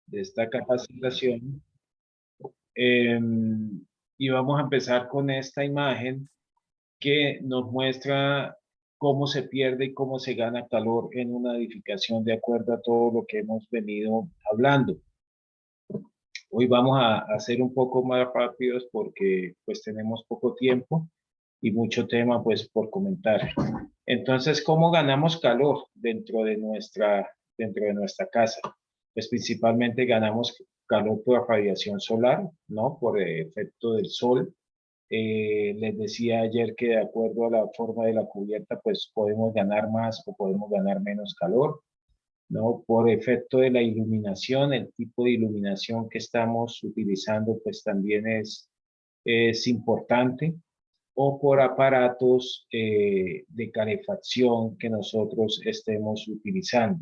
de esta capacitación. Eh, y vamos a empezar con esta imagen que nos muestra cómo se pierde y cómo se gana calor en una edificación de acuerdo a todo lo que hemos venido hablando. Hoy vamos a hacer un poco más rápidos porque pues tenemos poco tiempo y mucho tema pues por comentar. Entonces, ¿cómo ganamos calor dentro de nuestra casa? Pues principalmente ganamos calor por radiación solar, ¿no? Por el efecto del sol. Les decía ayer que de acuerdo a la forma de la cubierta, pues podemos ganar más o podemos ganar menos calor, ¿no? Por efecto de la iluminación, el tipo de iluminación que estamos utilizando, pues también es importante, o por aparatos de calefacción que nosotros estemos utilizando.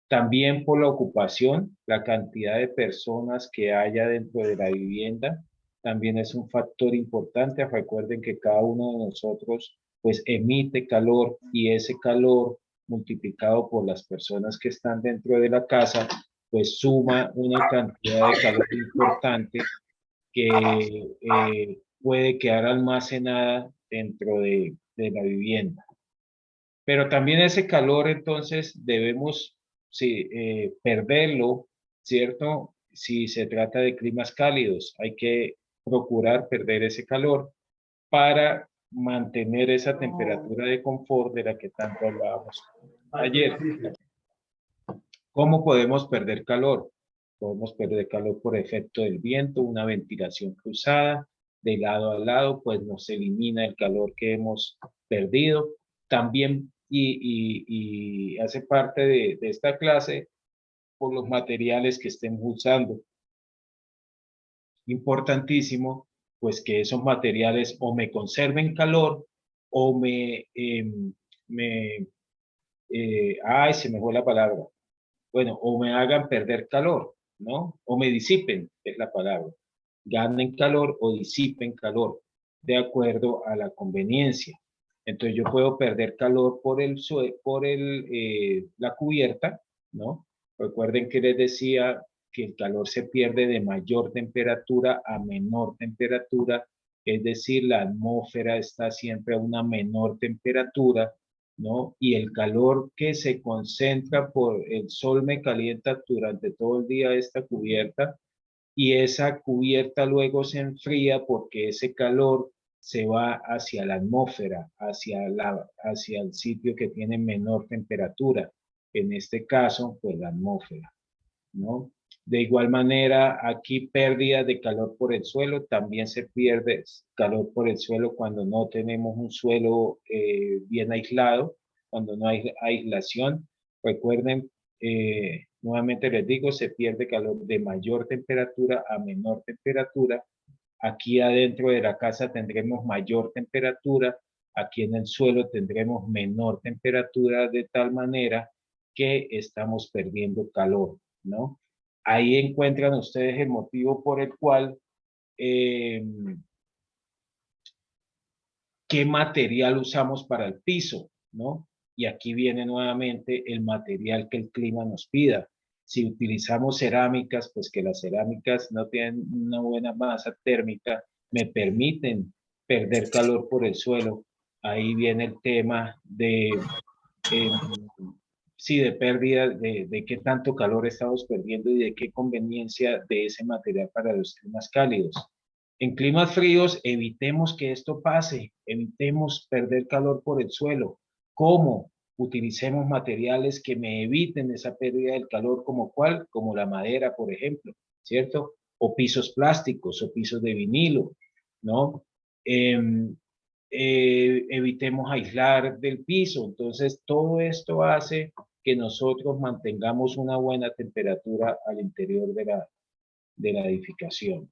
También por la ocupación, la cantidad de personas que haya dentro de la vivienda también es un factor importante. Recuerden que cada uno de nosotros pues emite calor y ese calor multiplicado por las personas que están dentro de la casa pues suma una cantidad de calor importante que puede quedar almacenada dentro de la vivienda. Pero también ese calor, entonces, debemos sí, perderlo, ¿cierto? Si se trata de climas cálidos, hay que procurar perder ese calor para mantener esa temperatura de confort de la que tanto hablábamos ayer. ¿Cómo podemos perder calor? Podemos perder calor por efecto del viento, una ventilación cruzada, de lado a lado, pues nos elimina el calor que hemos perdido. También, y hace parte de esta clase, por los materiales que estén usando. Importantísimo, pues que esos materiales o me conserven calor o me ay, se me fue la palabra. Bueno, o me hagan perder calor, ¿no? O me disipen, es la palabra. Ganen calor o disipen calor, de acuerdo a la conveniencia. Entonces yo puedo perder calor por la cubierta, ¿no? Recuerden que les decía que el calor se pierde de mayor temperatura a menor temperatura, es decir, la atmósfera está siempre a una menor temperatura, ¿no? Y el calor que se concentra por el sol me calienta durante todo el día esta cubierta y esa cubierta luego se enfría porque ese calor se va hacia la atmósfera, hacia el sitio que tiene menor temperatura, en este caso, pues la atmósfera, ¿no? De igual manera, aquí pérdida de calor por el suelo, también se pierde calor por el suelo cuando no tenemos un suelo bien aislado, cuando no hay aislación. Recuerden, nuevamente les digo, se pierde calor de mayor temperatura a menor temperatura. Aquí adentro de la casa tendremos mayor temperatura, aquí en el suelo tendremos menor temperatura de tal manera que estamos perdiendo calor, ¿no? Ahí encuentran ustedes el motivo por el cual qué material usamos para el piso, ¿no? Y aquí viene nuevamente el material que el clima nos pida. Si utilizamos cerámicas, pues que las cerámicas no tienen una buena masa térmica, me permiten perder calor por el suelo. Ahí viene el tema sí, de pérdida, de qué tanto calor estamos perdiendo y de qué conveniencia de ese material para los climas cálidos. En climas fríos, evitemos que esto pase, evitemos perder calor por el suelo. ¿Cómo? Utilicemos materiales que me eviten esa pérdida del calor, como cuál, como la madera, por ejemplo, ¿cierto? O pisos plásticos o pisos de vinilo, ¿no? Evitemos aislar del piso. Entonces, todo esto hace que nosotros mantengamos una buena temperatura al interior de la edificación.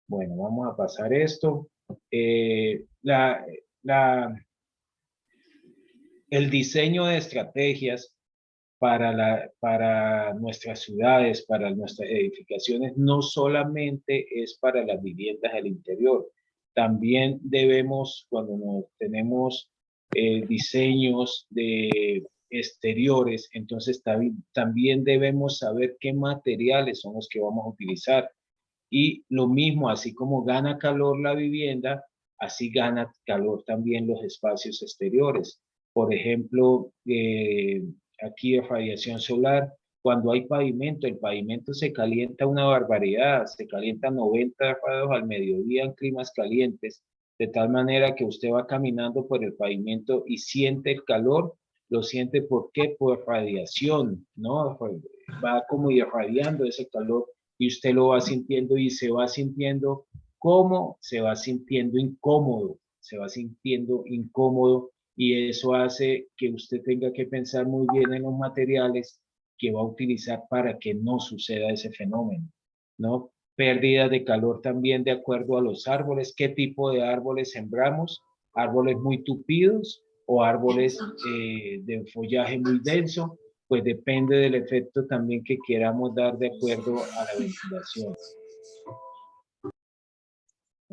Bueno, vamos a pasar esto. El diseño de estrategias para nuestras ciudades, para nuestras edificaciones, no solamente es para las viviendas del interior. También debemos, cuando tenemos diseños exteriores, entonces también debemos saber qué materiales son los que vamos a utilizar. Y lo mismo, así como gana calor la vivienda, así gana calor también los espacios exteriores. Por ejemplo, aquí radiación solar, cuando hay pavimento, el pavimento se calienta una barbaridad, se calienta 90 grados al mediodía en climas calientes, de tal manera que usted va caminando por el pavimento y siente el calor, lo siente ¿por qué? Por radiación, ¿no? Va como irradiando ese calor y usted lo va sintiendo y se va sintiendo como se va sintiendo incómodo, se va sintiendo incómodo y eso hace que usted tenga que pensar muy bien en los materiales que va a utilizar para que no suceda ese fenómeno, ¿no? Pérdida de calor también de acuerdo a los árboles, qué tipo de árboles sembramos, árboles muy tupidos o árboles de follaje muy denso, pues depende del efecto también que queramos dar de acuerdo a la ventilación.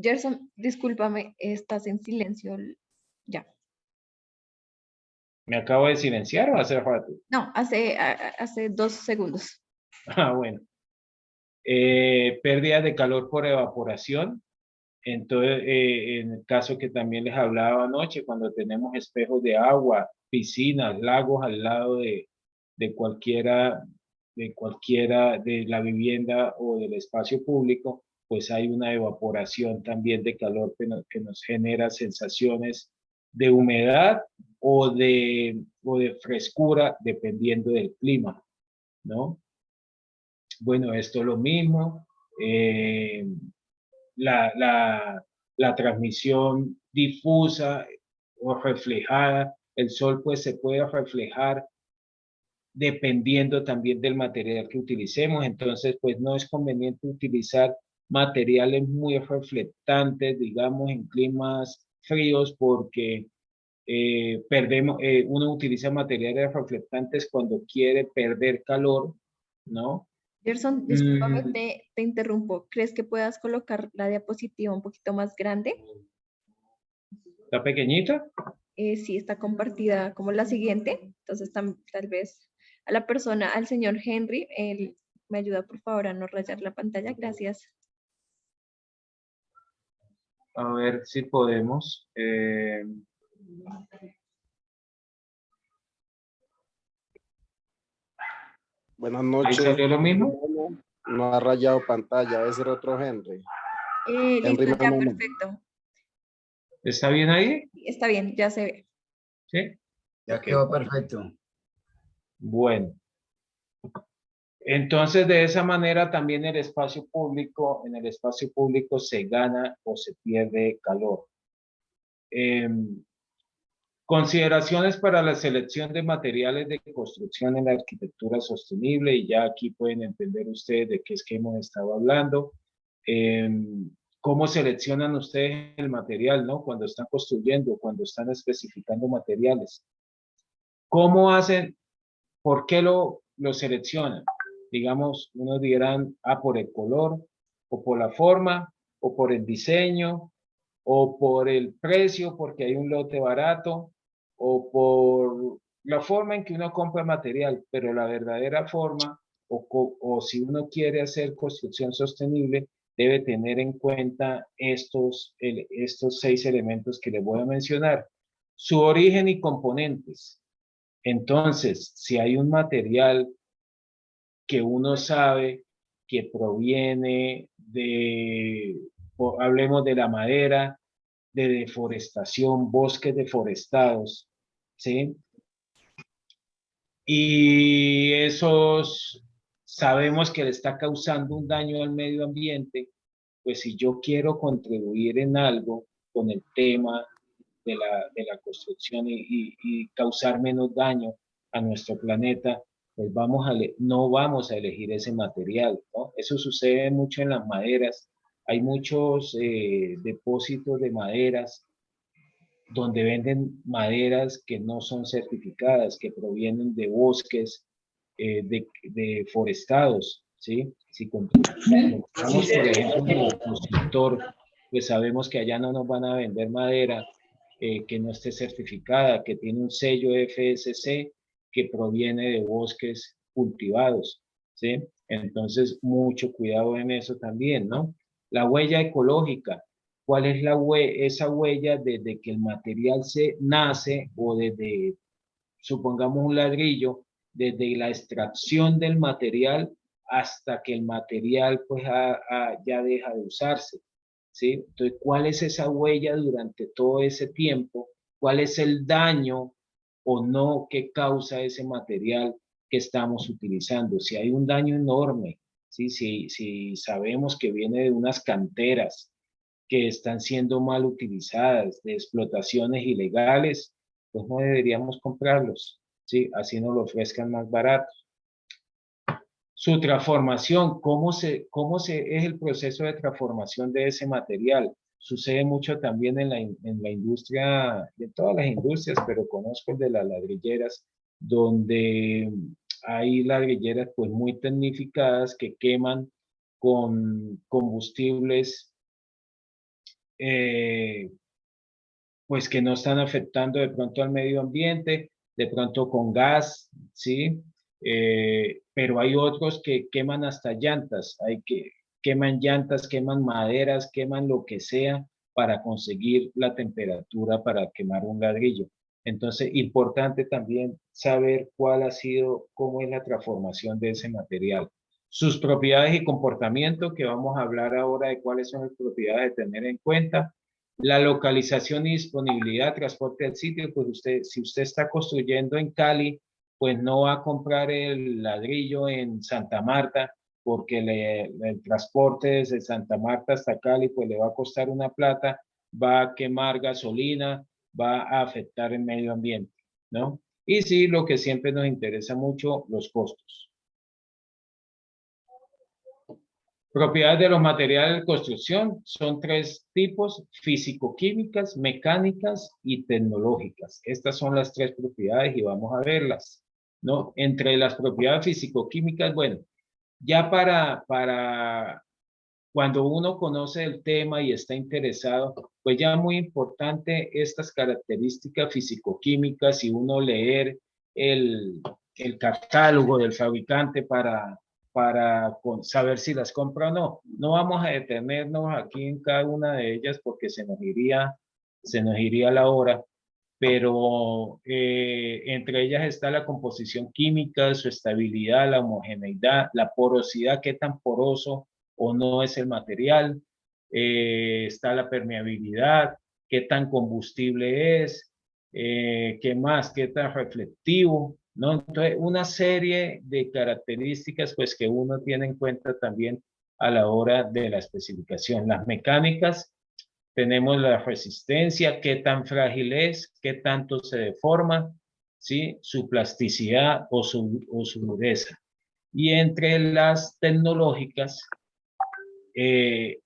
Gerson, discúlpame, estás en silencio. Ya. ¿Me acabo de silenciar o hace rato? No, hace 2 segundos. Ah, bueno. Pérdida de calor por evaporación. Entonces, en el caso que también les hablaba anoche, cuando tenemos espejos de agua, piscinas, lagos al lado de cualquiera de la vivienda o del espacio público, pues hay una evaporación también de calor que nos genera sensaciones de humedad o de frescura dependiendo del clima, ¿no? Bueno, esto es lo mismo. La, la, la transmisión difusa o reflejada, el sol pues se puede reflejar dependiendo también del material que utilicemos, entonces pues no es conveniente utilizar materiales muy reflectantes, digamos en climas fríos porque uno utiliza materiales reflectantes cuando quiere perder calor, ¿no? Gerson, discúlpame, Mm, te interrumpo. ¿Crees que puedas colocar la diapositiva un poquito más grande? ¿Está pequeñita? Sí, está compartida como la siguiente. Entonces, tal vez a la persona, al señor Henry, él me ayuda por favor a no rayar la pantalla. Gracias. A ver si podemos. Buenas Ahí noches. salió lo mismo. No ha rayado pantalla, debe ser otro Henry. Henry Listo, ya, Mamón. perfecto. ¿Está bien ahí? Está bien, ya se ve. Sí. Ya Ok. quedó perfecto. Bueno. Entonces, de esa manera también en el espacio público se gana o se pierde calor. Consideraciones para la selección de materiales de construcción en la arquitectura sostenible, y ya aquí pueden entender ustedes de qué es que hemos estado hablando. ¿Cómo seleccionan ustedes el material, no? Cuando están construyendo, cuando están especificando materiales. ¿Cómo hacen? ¿Por qué lo seleccionan? Digamos, unos dirán, por el color, o por la forma, o por el diseño, o por el precio, porque hay un lote barato, o por la forma en que uno compra material, pero la verdadera forma, o si uno quiere hacer construcción sostenible, debe tener en cuenta estos 6 elementos que les voy a mencionar. Su origen y componentes. Entonces, si hay un material que uno sabe que proviene hablemos de la madera, de deforestación, bosques deforestados, ¿sí? Y esos sabemos que le está causando un daño al medio ambiente, pues si yo quiero contribuir en algo con el tema de la construcción y causar menos daño a nuestro planeta, pues no vamos a elegir ese material, ¿no? Eso sucede mucho en las maderas. Hay muchos depósitos de maderas donde venden maderas que no son certificadas, que provienen de bosques deforestados, ¿sí? Si compramos, por ejemplo, un constructor, pues sabemos que allá no nos van a vender madera que no esté certificada, que tiene un sello FSC, que proviene de bosques cultivados, ¿sí? Entonces, mucho cuidado en eso también, ¿no? La huella ecológica. ¿Cuál es esa huella desde que el material se nace o desde, supongamos, un ladrillo, desde la extracción del material hasta que el material pues ya deja de usarse, ¿sí? Entonces, ¿cuál es esa huella durante todo ese tiempo? ¿Cuál es el daño o no que causa ese material que estamos utilizando? Si hay un daño enorme, ¿sí? Si sabemos que viene de unas canteras que están siendo mal utilizadas, de explotaciones ilegales, pues no deberíamos comprarlos, ¿sí? Así nos lo ofrezcan más barato. Su transformación, es el proceso de transformación de ese material? Sucede mucho también en la industria, de todas las industrias, pero conozco el de las ladrilleras, donde hay ladrilleras pues muy tecnificadas que queman con combustibles pues que no están afectando de pronto al medio ambiente, de pronto con gas, ¿sí? Pero hay otros que queman hasta llantas, queman llantas, queman maderas, queman lo que sea para conseguir la temperatura para quemar un ladrillo. Entonces, importante también saber cuál ha sido, cómo es la transformación de ese material. Sus propiedades y comportamiento, que vamos a hablar ahora de cuáles son las propiedades de tener en cuenta. La localización y disponibilidad, transporte al sitio, pues si usted está construyendo en Cali, pues no va a comprar el ladrillo en Santa Marta, porque el transporte desde Santa Marta hasta Cali, pues le va a costar una plata, va a quemar gasolina, va a afectar el medio ambiente, ¿no? Y sí, lo que siempre nos interesa mucho, los costos. Propiedades de los materiales de construcción son 3 tipos: físico-químicas, mecánicas y tecnológicas. Estas son las 3 propiedades y vamos a verlas, ¿no? Entre las propiedades físico-químicas, bueno, ya para cuando uno conoce el tema y está interesado, pues ya muy importante estas características físico-químicas y uno leer el, el catálogo del fabricante para saber si las compra o no. No vamos a detenernos aquí en cada una de ellas porque se nos iría la hora, pero entre ellas está la composición química, su estabilidad, la homogeneidad, la porosidad, qué tan poroso o no es el material, está la permeabilidad, qué tan combustible es, qué más, qué tan reflectivo, ¿no? Entonces, una serie de características pues que uno tiene en cuenta también a la hora de la especificación. Las mecánicas, tenemos la resistencia, qué tan frágil es, qué tanto se deforma, ¿sí? Su plasticidad o su dureza. Y entre las tecnológicas,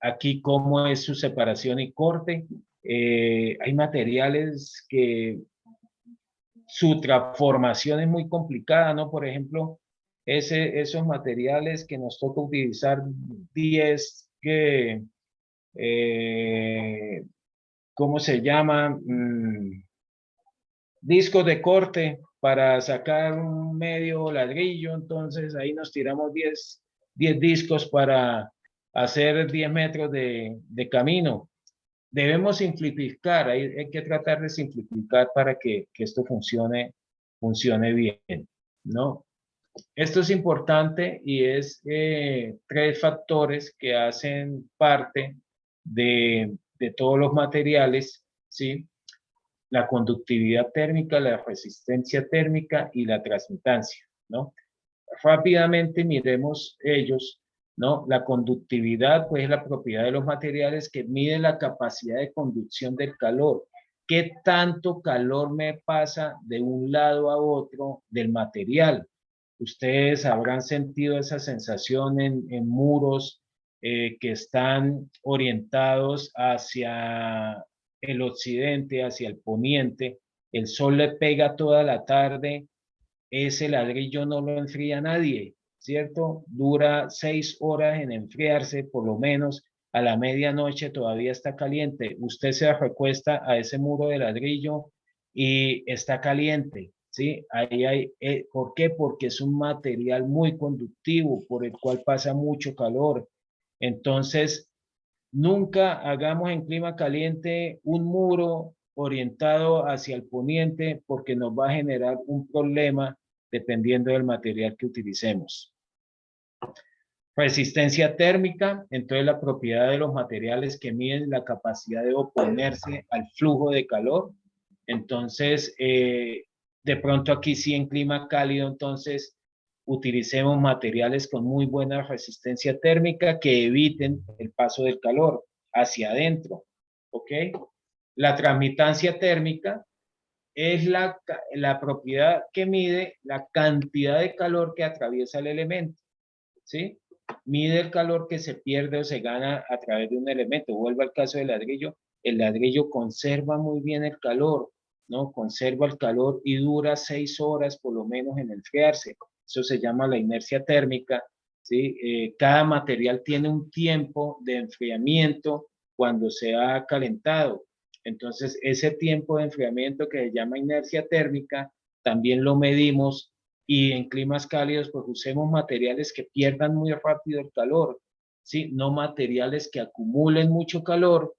aquí cómo es su separación y corte. Hay materiales que su transformación es muy complicada, ¿no? Por ejemplo, esos materiales que nos toca utilizar 10 ¿cómo se llama? Discos de corte para sacar un medio ladrillo, entonces ahí nos tiramos 10 discos para hacer 10 metros de camino. Debemos simplificar, hay que tratar de simplificar para que esto funcione bien, ¿no? Esto es importante y es 3 factores que hacen parte de todos los materiales, ¿sí? La conductividad térmica, la resistencia térmica y la transmitancia, ¿no? Rápidamente miremos ellos, ¿no? La conductividad, pues es la propiedad de los materiales que mide la capacidad de conducción del calor. ¿Qué tanto calor me pasa de un lado a otro del material? Ustedes habrán sentido esa sensación en muros que están orientados hacia el occidente, hacia el poniente. El sol le pega toda la tarde, ese ladrillo no lo enfría nadie, ¿cierto? Dura 6 horas en enfriarse, por lo menos a la medianoche todavía está caliente. Usted se recuesta a ese muro de ladrillo y está caliente, ¿sí? Ahí hay, ¿por qué? Porque es un material muy conductivo, por el cual pasa mucho calor. Entonces, nunca hagamos en clima caliente un muro orientado hacia el poniente, porque nos va a generar un problema dependiendo del material que utilicemos. Resistencia térmica, entonces la propiedad de los materiales que miden la capacidad de oponerse al flujo de calor. Entonces, de pronto aquí sí en clima cálido, entonces utilicemos materiales con muy buena resistencia térmica que eviten el paso del calor hacia adentro, ¿ok? La transmitancia térmica es la propiedad que mide la cantidad de calor que atraviesa el elemento, ¿sí? Mide el calor que se pierde o se gana a través de un elemento. Vuelvo al caso del ladrillo. El ladrillo conserva muy bien el calor, ¿no? Conserva el calor y dura 6 horas por lo menos en enfriarse. Eso se llama la inercia térmica, ¿sí? Cada material tiene un tiempo de enfriamiento cuando se ha calentado. Entonces, ese tiempo de enfriamiento que se llama inercia térmica, también lo medimos, y en climas cálidos pues usemos materiales que pierdan muy rápido el calor, ¿sí? No materiales que acumulen mucho calor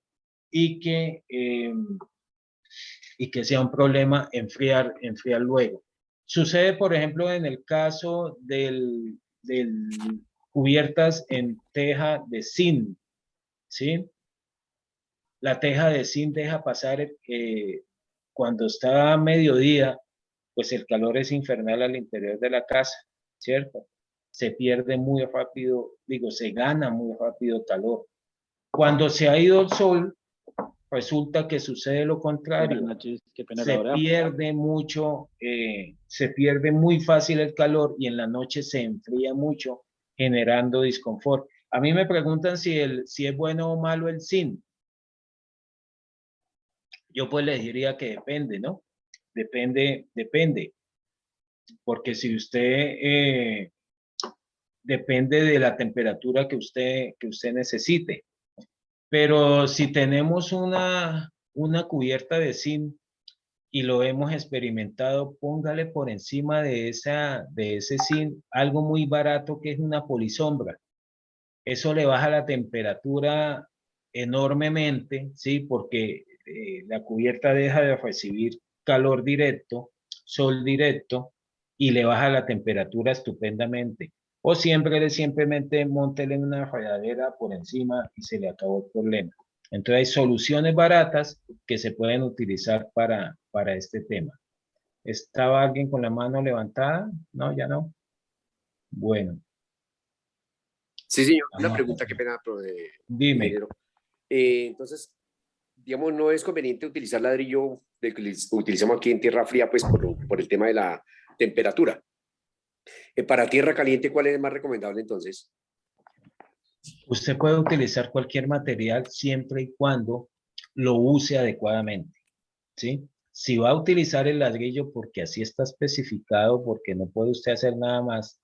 y que sea un problema enfriar luego. Sucede, por ejemplo, en el caso del cubiertas en teja de zinc, ¿sí? La teja de zinc deja pasar cuando está a mediodía, pues el calor es infernal al interior de la casa, ¿cierto? Se pierde muy rápido, se gana muy rápido calor. Cuando se ha ido el sol, resulta que sucede lo contrario. Se pierde mucho, se pierde muy fácil el calor y en la noche se enfría mucho, generando disconfort. A mí me preguntan si es bueno o malo el zinc. Yo pues les diría que depende, ¿no? Depende, porque si usted depende de la temperatura que usted necesite. Pero si tenemos una cubierta de zinc y lo hemos experimentado, póngale por encima de ese zinc algo muy barato que es una polisombra. Eso le baja la temperatura enormemente, ¿sí? Porque la cubierta deja de recibir calor directo, sol directo, y le baja la temperatura estupendamente. O simplemente móntele una rayadera por encima y se le acabó el problema. Entonces hay soluciones baratas que se pueden utilizar para este tema. ¿Estaba alguien con la mano levantada? No, ya no. Bueno. Sí, señor. Una pregunta, qué pena, Dime. Entonces, digamos, no es conveniente utilizar ladrillo del que utilizamos aquí en tierra fría, pues por el tema de la temperatura. Para tierra caliente, ¿cuál es más recomendable entonces? Usted puede utilizar cualquier material siempre y cuando lo use adecuadamente, ¿sí? Si va a utilizar el ladrillo porque así está especificado, porque no puede usted hacer nada más,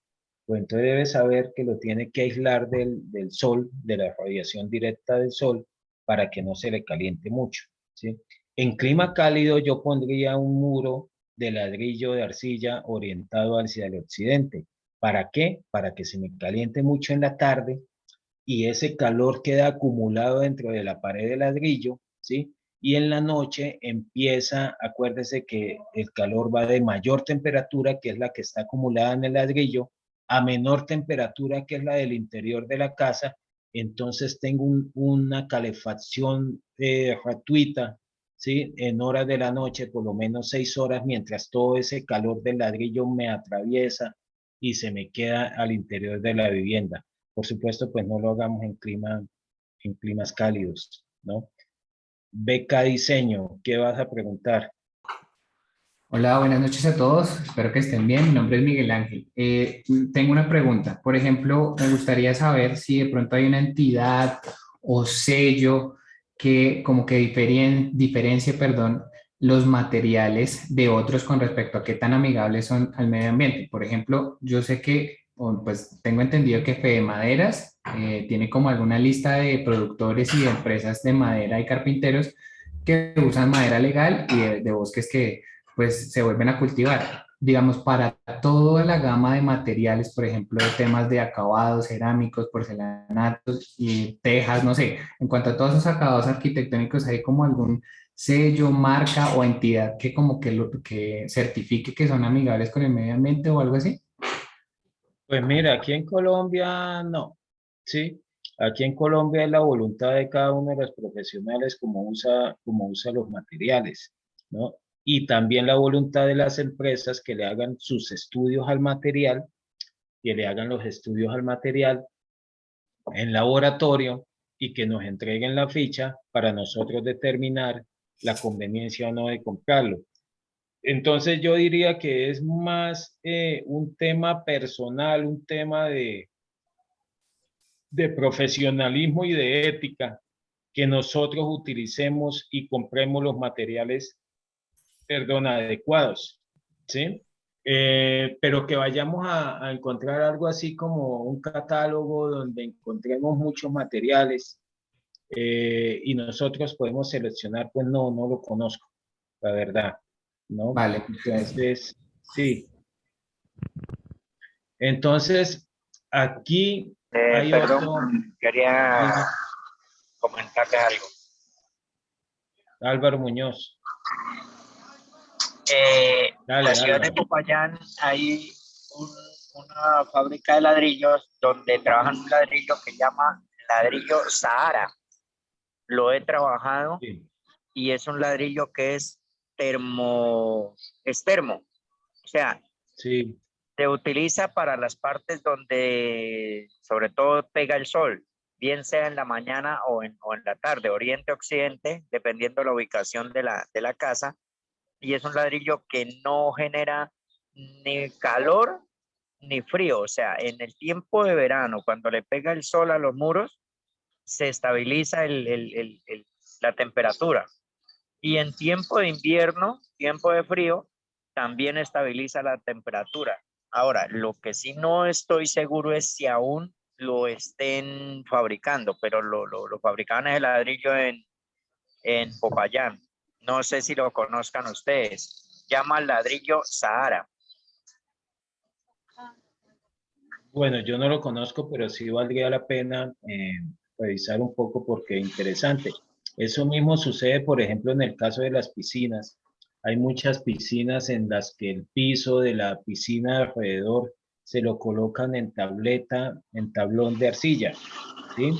pues entonces debe saber que lo tiene que aislar del sol, de la radiación directa del sol, para que no se le caliente mucho, ¿sí? En clima cálido yo pondría un muro de ladrillo de arcilla orientado hacia el occidente. ¿Para qué? Para que se me caliente mucho en la tarde y ese calor queda acumulado dentro de la pared de ladrillo, ¿sí? Y en la noche empieza, acuérdese que el calor va de mayor temperatura, que es la que está acumulada en el ladrillo, a menor temperatura, que es la del interior de la casa. Entonces tengo una calefacción gratuita, ¿sí? En horas de la noche, por lo menos 6 horas, mientras todo ese calor del ladrillo me atraviesa y se me queda al interior de la vivienda. Por supuesto, pues no lo hagamos en climas cálidos, ¿no? Beca Diseño, ¿qué vas a preguntar? Hola, buenas noches a todos. Espero que estén bien. Mi nombre es Miguel Ángel. Tengo una pregunta. Por ejemplo, me gustaría saber si de pronto hay una entidad o sello que como que diferencie, perdón, los materiales de otros con respecto a qué tan amigables son al medio ambiente. Por ejemplo, yo sé que, pues tengo entendido que Fede Maderas tiene como alguna lista de productores y de empresas de madera y carpinteros que usan madera legal y de bosques que pues se vuelven a cultivar. digamos, para toda la gama de materiales, por ejemplo, de temas de acabados, cerámicos, porcelanatos y tejas, no sé, en cuanto a todos esos acabados arquitectónicos, ¿hay como algún sello, marca o entidad que como que, que certifique que son amigables con el medio ambiente o algo así? Pues mira, aquí en Colombia no, ¿sí? Aquí en Colombia es la voluntad de cada uno de los profesionales como usa los materiales, ¿no? Y también la voluntad de las empresas que le hagan sus estudios al material, que le hagan los estudios al material en laboratorio y que nos entreguen la ficha para nosotros determinar la conveniencia o no de comprarlo. Entonces yo diría que es más un tema personal, un tema de profesionalismo y de ética, que nosotros utilicemos y compremos los materiales, perdón, adecuados, ¿sí? Pero que vayamos a encontrar algo así como un catálogo donde encontremos muchos materiales y nosotros podemos seleccionar, pues no, no lo conozco, la verdad, ¿no? Vale. Entonces, sí. Entonces, aquí hay Perdón, otro, quería dime, comentarles algo. Álvaro Muñoz. En la ciudad de Álvaro. Popayán hay una fábrica de ladrillos donde trabajan un ladrillo que llama ladrillo Sahara. Lo he trabajado Sí, y es un ladrillo que es termo. O sea, sí, se utiliza para las partes donde sobre todo pega el sol, bien sea en la mañana o en la tarde, oriente, occidente, dependiendo de la ubicación de la casa. Y es un ladrillo que no genera ni calor ni frío. O sea, en el tiempo de verano, cuando le pega el sol a los muros, se estabiliza la temperatura. Y en tiempo de invierno, tiempo de frío, también estabiliza la temperatura. Ahora, lo que sí no estoy seguro es si aún lo estén fabricando, pero lo fabricaban el ladrillo en Popayán. No sé si lo conozcan ustedes. Llama ladrillo Sahara. bueno, yo no lo conozco, pero sí valdría la pena revisar un poco porque es interesante. Eso mismo sucede, por ejemplo, en el caso de las piscinas. Hay muchas piscinas en las que el piso de la piscina alrededor se lo colocan en tableta, en tablón de arcilla, ¿sí?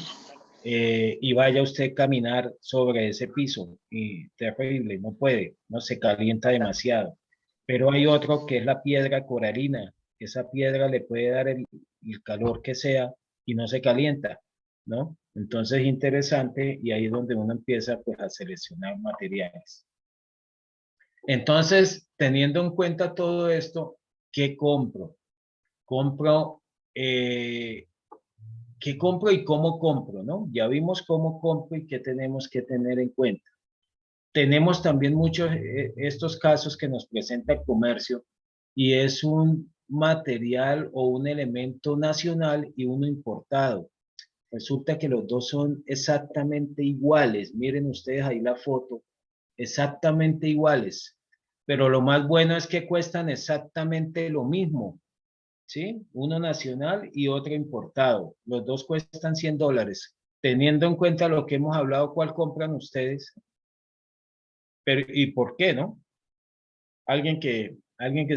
Y vaya usted a caminar sobre ese piso y terrible, no puede, no se calienta demasiado. Pero hay otro que es la piedra coralina. Esa piedra le puede dar el calor que sea y no se calienta, ¿no? Entonces es interesante y ahí es donde uno empieza pues a seleccionar materiales. Entonces, teniendo en cuenta todo esto, ¿qué compro? Compro, ¿qué compro y cómo compro, no? Ya vimos cómo compro y qué tenemos que tener en cuenta. Tenemos también muchos estos casos que nos presenta el comercio y es un material o un elemento nacional y uno importado. Resulta que los dos son exactamente iguales. Miren ustedes ahí la foto, exactamente iguales. Pero lo más bueno es que cuestan exactamente lo mismo, ¿sí? Uno nacional y otro importado. Los dos cuestan $100. Teniendo en cuenta lo que hemos hablado, ¿cuál compran ustedes? Pero, ¿y por qué, no? Alguien que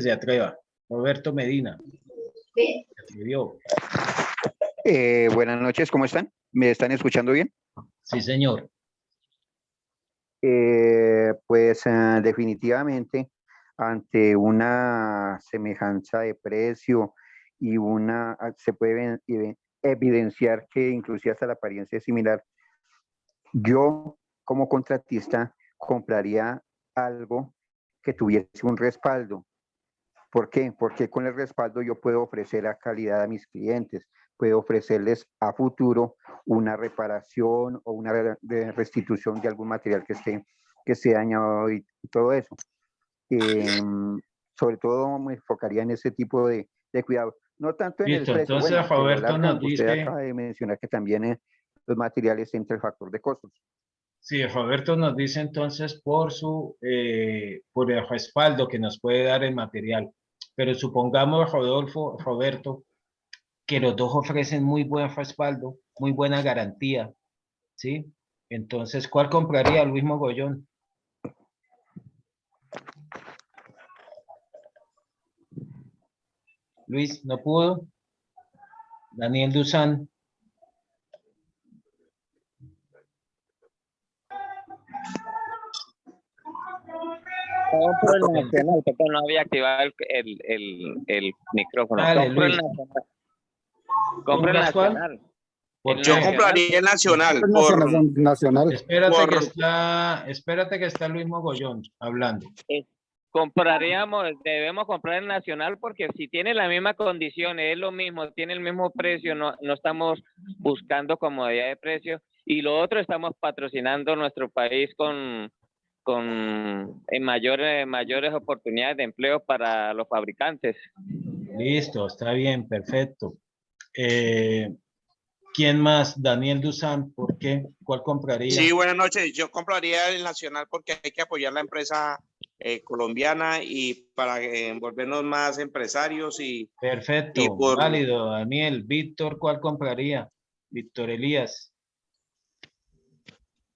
se atreva. Roberto Medina. Se atrevió. Buenas noches, ¿cómo están? ¿Me están escuchando bien? Sí, señor. Pues definitivamente ante una semejanza de precio y se puede evidenciar que inclusive hasta la apariencia es similar. Yo como contratista compraría algo que tuviese un respaldo. ¿Por qué? Porque con el respaldo yo puedo ofrecer la calidad a mis clientes, puedo ofrecerles a futuro una reparación o una restitución de algún material que esté dañado y todo eso. Sobre todo me enfocaría en ese tipo de cuidado, no tanto en el Listo, precio, entonces bueno, aunque a lo Roberto largo nos usted dice, acaba de mencionar que también los materiales entra el factor de costos. sí, Roberto nos dice entonces por el respaldo que nos puede dar el material. pero supongamos, Roberto, que los dos ofrecen muy buen respaldo, muy buena garantía, ¿sí? Entonces, ¿cuál compraría Luis Mogollón? Luis, ¿no pudo? Daniel Dusan. Compro el Nacional, porque no había activado el micrófono. Dale, Compro el Luis. Nacional. Compro el ¿Compras cuál? Nacional. ¿Por Yo qué? compraría el Nacional Nacional. Espérate que está Luis Mogollón hablando. Debemos comprar el Nacional porque si tiene las mismas condiciones, es lo mismo, tiene el mismo precio, no estamos buscando comodidad de precio. Y lo otro, estamos patrocinando nuestro país con mayores oportunidades de empleo para los fabricantes. Listo, está bien, perfecto. ¿Quién más? Daniel Dusan, ¿por qué? ¿Cuál compraría? Sí, buenas noches. Yo compraría el Nacional porque hay que apoyar la empresa colombiana y para volvernos más empresarios y... Perfecto, y por... válido, Daniel. Víctor, ¿cuál compraría? Víctor Elías.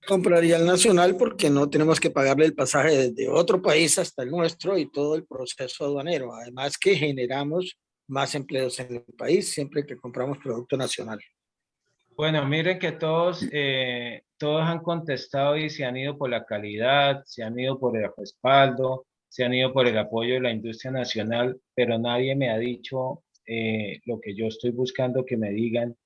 Compraría el Nacional porque no tenemos que pagarle el pasaje desde otro país hasta el nuestro y todo el proceso aduanero. Además que generamos más empleos en el país siempre que compramos producto nacional. Bueno, miren que todos han contestado y se han ido por la calidad, se han ido por el respaldo, se han ido por el apoyo de la industria nacional, pero nadie me ha dicho lo que yo estoy buscando que me digan,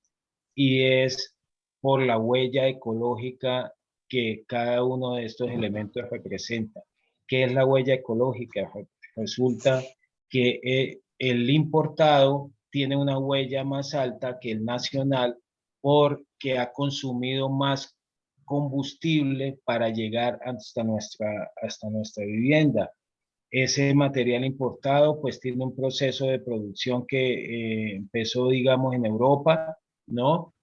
y es por la huella ecológica que cada uno de estos elementos representa. ¿Qué es la huella ecológica? Resulta que el importado tiene una huella más alta que el nacional porque ha consumido más combustible para llegar hasta nuestra vivienda. Ese material importado pues tiene un proceso de producción que empezó, digamos, en Europa, ¿no?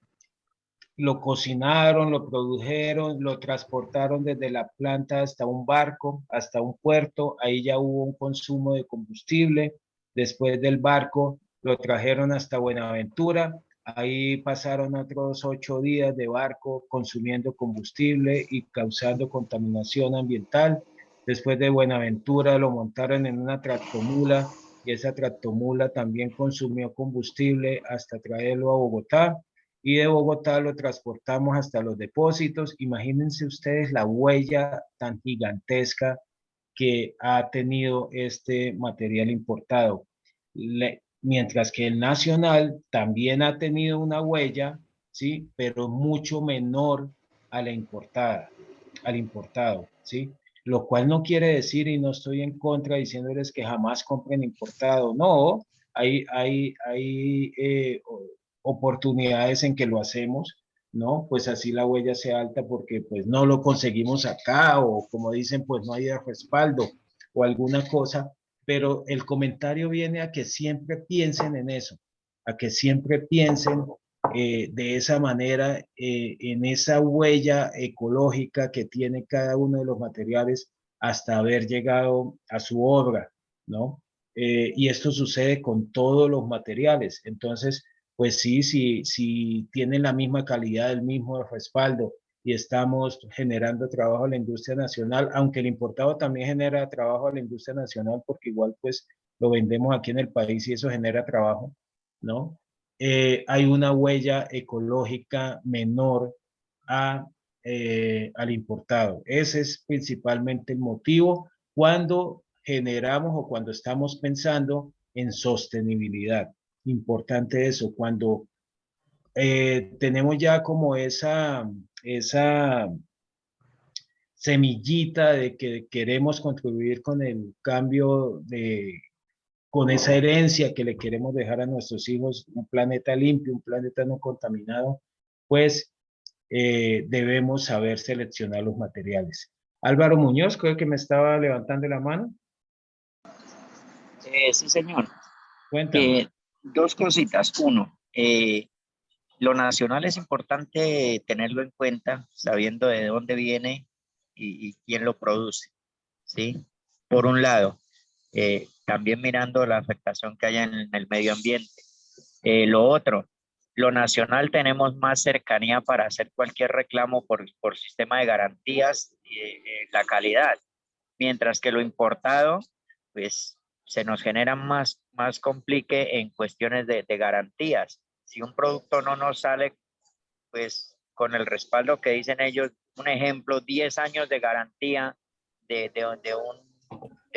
Lo cocinaron, lo produjeron, lo transportaron desde la planta hasta un barco, hasta un puerto, ahí ya hubo un consumo de combustible, después del barco lo trajeron hasta Buenaventura, ahí pasaron otros 8 días de barco consumiendo combustible y causando contaminación ambiental. Después de Buenaventura lo montaron en una tractomula y esa tractomula también consumió combustible hasta traerlo a Bogotá y de Bogotá lo transportamos hasta los depósitos. Imagínense ustedes la huella tan gigantesca que ha tenido este material importado. Mientras que el nacional también ha tenido una huella, ¿sí? Pero mucho menor a la importada, al importado, ¿sí? Lo cual no quiere decir, y no estoy en contra diciéndoles que jamás compren importado, no, hay oportunidades en que lo hacemos, ¿no? Pues así la huella sea alta porque pues no lo conseguimos acá o como dicen, pues no hay respaldo o alguna cosa, pero el comentario viene a que siempre piensen en eso, a que siempre piensen de esa manera en esa huella ecológica que tiene cada uno de los materiales hasta haber llegado a su obra, ¿no? Y esto sucede con todos los materiales. Entonces, pues sí, si tienen la misma calidad, el mismo respaldo y estamos generando trabajo a la industria nacional, aunque el importado también genera trabajo a la industria nacional porque igual pues lo vendemos aquí en el país y eso genera trabajo, ¿no? Hay una huella ecológica menor al importado. Ese es principalmente el motivo cuando generamos o cuando estamos pensando en sostenibilidad. Importante eso, cuando tenemos ya como esa semillita de que queremos contribuir con el cambio con esa herencia que le queremos dejar a nuestros hijos, un planeta limpio, un planeta no contaminado, pues debemos saber seleccionar los materiales. Álvaro Muñoz, creo que me estaba levantando la mano. Sí, señor. Cuéntame. 2 cositas. Uno, lo nacional es importante tenerlo en cuenta, sabiendo de dónde viene y quién lo produce, ¿sí? Por un lado. también mirando la afectación que haya en el medio ambiente. Lo otro, lo nacional tenemos más cercanía para hacer cualquier reclamo por sistema de garantías y la calidad, mientras que lo importado, pues se nos genera más complique en cuestiones de garantías. Si un producto no nos sale, pues con el respaldo que dicen ellos, un ejemplo, 10 años de garantía de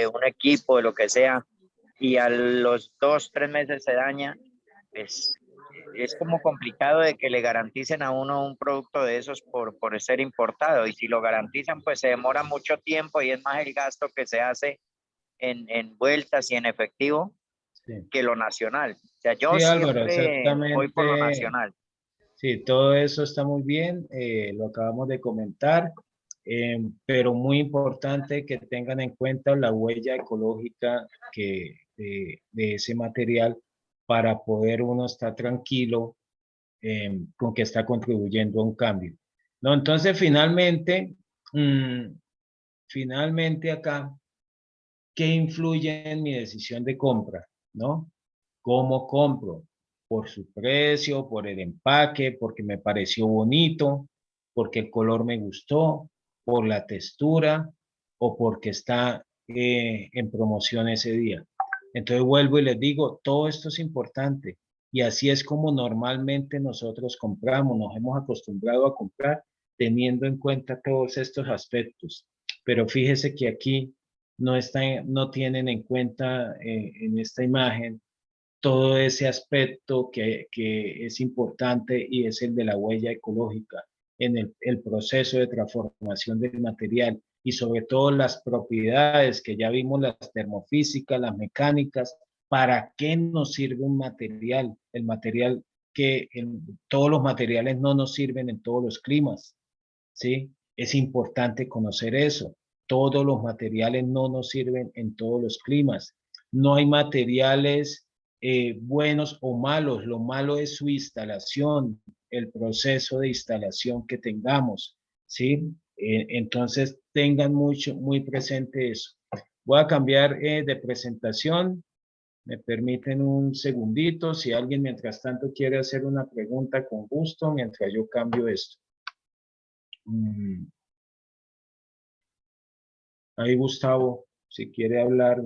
un equipo, de lo que sea, y a los 2, 3 meses se daña, pues es como complicado de que le garanticen a uno un producto de esos por ser importado. Y si lo garantizan, pues se demora mucho tiempo y es más el gasto que se hace en vueltas y en efectivo que lo nacional. O sea, yo Sí, Álvaro, siempre voy por lo exactamente. nacional. Sí, todo eso está muy bien, lo acabamos de comentar, pero muy importante que tengan en cuenta la huella ecológica de ese material para poder uno estar tranquilo con que está contribuyendo a un cambio. No, entonces finalmente acá, ¿qué influye en mi decisión de compra? ¿No? ¿Cómo compro? Por su precio, por el empaque, porque me pareció bonito, porque el color me gustó, por la textura o porque está en promoción ese día. Entonces vuelvo y les digo, todo esto es importante y así es como normalmente nosotros compramos, nos hemos acostumbrado a comprar teniendo en cuenta todos estos aspectos. Pero fíjese que aquí no tienen en cuenta en esta imagen todo ese aspecto que es importante y es el de la huella ecológica en el proceso de transformación del material y sobre todo las propiedades que ya vimos, las termofísicas, las mecánicas, ¿para qué nos sirve un material? El material todos los materiales no nos sirven en todos los climas, ¿sí? Es importante conocer eso. Todos los materiales no nos sirven en todos los climas. No hay materiales buenos o malos. Lo malo es su instalación, el proceso de instalación que tengamos, ¿sí? Entonces tengan muy presente eso. Voy a cambiar de presentación. Me permiten un segundito. Si alguien mientras tanto quiere hacer una pregunta, con gusto, mientras yo cambio esto. Ahí Gustavo, si quiere hablar.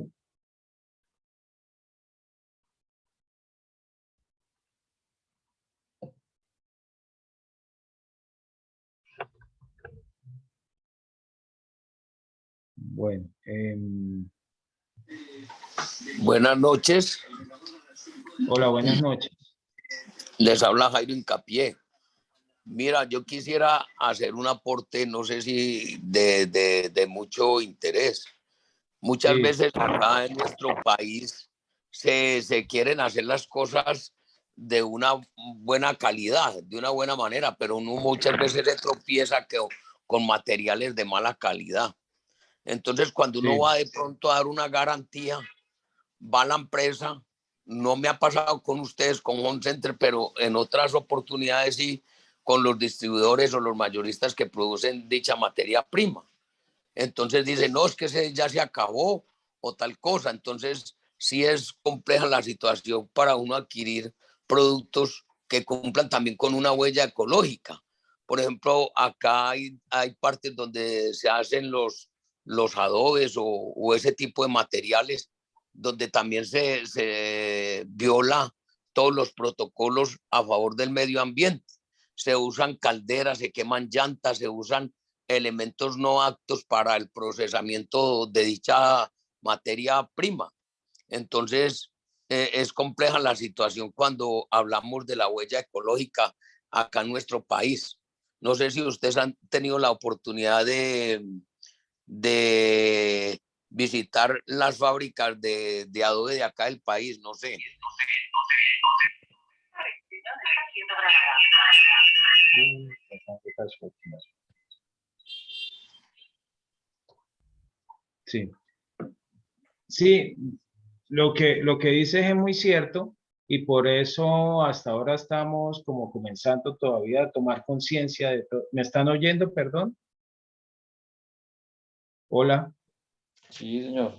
Bueno. Buenas noches. Hola, buenas noches. Les habla Jairo Hincapié. Mira, yo quisiera hacer un aporte, no sé si de mucho interés. Muchas veces acá en nuestro país se quieren hacer las cosas de una buena calidad, de una buena manera, pero uno muchas veces se tropieza con materiales de mala calidad. Entonces, cuando uno va de pronto a dar una garantía, va a la empresa, no me ha pasado con ustedes, con Home Center, pero en otras oportunidades sí, con los distribuidores o los mayoristas que producen dicha materia prima. Entonces dicen, no, es que ya se acabó o tal cosa. Entonces sí es compleja la situación para uno adquirir productos que cumplan también con una huella ecológica. Por ejemplo, acá hay partes donde se hacen los adobes o ese tipo de materiales donde también se viola todos los protocolos a favor del medio ambiente. Se usan calderas, se queman llantas, se usan elementos no aptos para el procesamiento de dicha materia prima. Entonces, es compleja la situación cuando hablamos de la huella ecológica acá en nuestro país. No sé si ustedes han tenido la oportunidad de visitar las fábricas de adobe de acá del país, no sé. Sí. Sí, lo que dices es muy cierto y por eso hasta ahora estamos como comenzando todavía a tomar conciencia de todo. ¿Me están oyendo, perdón? Hola. Sí, señor.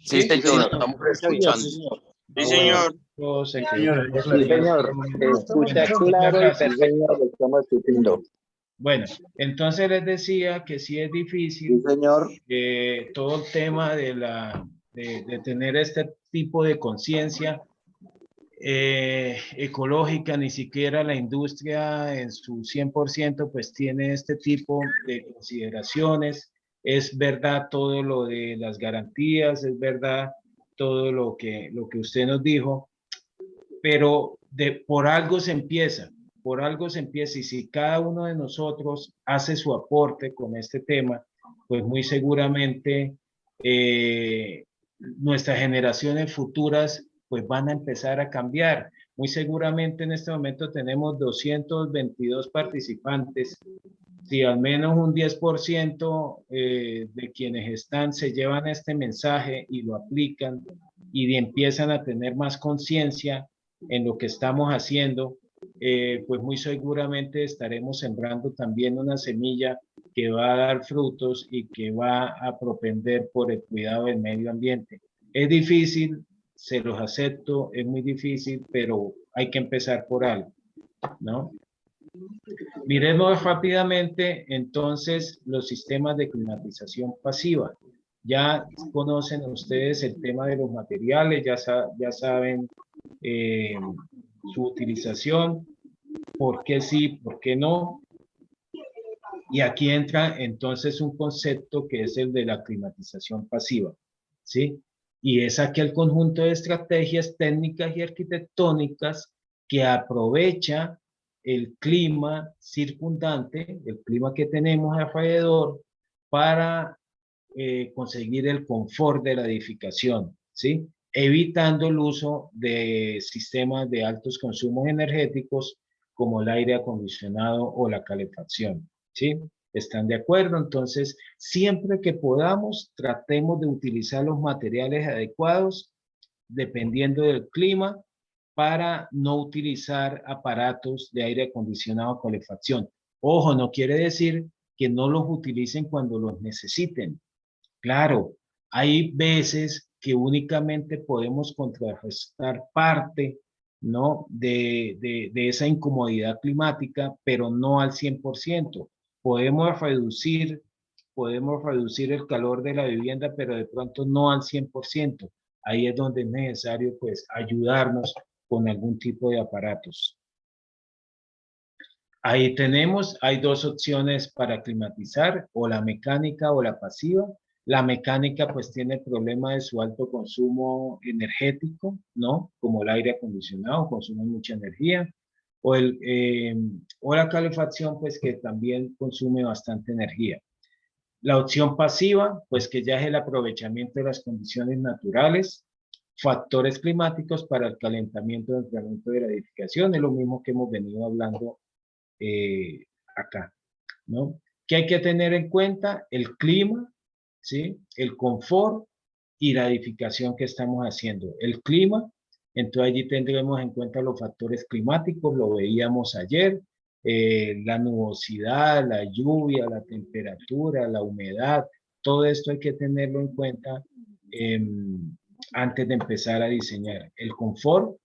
Sí, señor, señor. estamos Sí, escuchando. señor. Sí, señor. Sí, señor, escucha claro y perfecto lo que estamos discutiendo. Bueno, entonces les decía que sí es difícil Sí, señor. todo el tema de tener este tipo de conciencia ecológica. Ni siquiera la industria en su 100% pues tiene este tipo de consideraciones. Es verdad todo lo de las garantías, es verdad todo lo que usted nos dijo, pero por algo se empieza, por algo se empieza, y si cada uno de nosotros hace su aporte con este tema, pues muy seguramente nuestras generaciones futuras pues van a empezar a cambiar. Muy seguramente en este momento tenemos 222 participantes. Si al menos un 10% de quienes están se llevan este mensaje y lo aplican y empiezan a tener más conciencia en lo que estamos haciendo, pues muy seguramente estaremos sembrando también una semilla que va a dar frutos y que va a propender por el cuidado del medio ambiente. Es difícil, se los acepto, es muy difícil, pero hay que empezar por algo, ¿no? Miremos rápidamente entonces los sistemas de climatización pasiva. Ya conocen ustedes el tema de los materiales, ya saben su utilización, por qué sí, por qué no. Y aquí entra entonces un concepto que es el de la climatización pasiva, ¿sí? Y es aquel conjunto de estrategias técnicas y arquitectónicas que aprovecha el clima circundante, el clima que tenemos alrededor, para conseguir el confort de la edificación, ¿sí? Evitando el uso de sistemas de altos consumos energéticos como el aire acondicionado o la calefacción, ¿sí? ¿Están de acuerdo? Entonces, siempre que podamos, tratemos de utilizar los materiales adecuados dependiendo del clima para no utilizar aparatos de aire acondicionado o calefacción. Ojo, no quiere decir que no los utilicen cuando los necesiten. Claro, hay veces que únicamente podemos contrarrestar parte, ¿no? de esa incomodidad climática, pero no al 100%. Podemos reducir el calor de la vivienda, pero de pronto no al 100%. Ahí es donde es necesario, pues, ayudarnos con algún tipo de aparatos. Ahí tenemos, hay dos opciones para climatizar, o la mecánica o la pasiva. La mecánica pues tiene el problema de su alto consumo energético, ¿no? Como el aire acondicionado, consume mucha energía. O la calefacción pues que también consume bastante energía. La opción pasiva pues que ya es el aprovechamiento de las condiciones naturales, factores climáticos para el calentamiento y enfriamiento de la edificación, es lo mismo que hemos venido hablando acá, ¿no? ¿Qué hay que tener en cuenta? El clima, ¿sí? El confort y la edificación que estamos haciendo. El clima, entonces allí tendremos en cuenta los factores climáticos, lo veíamos ayer, la nubosidad, la lluvia, la temperatura, la humedad, todo esto hay que tenerlo en cuenta antes de empezar a diseñar. El confort,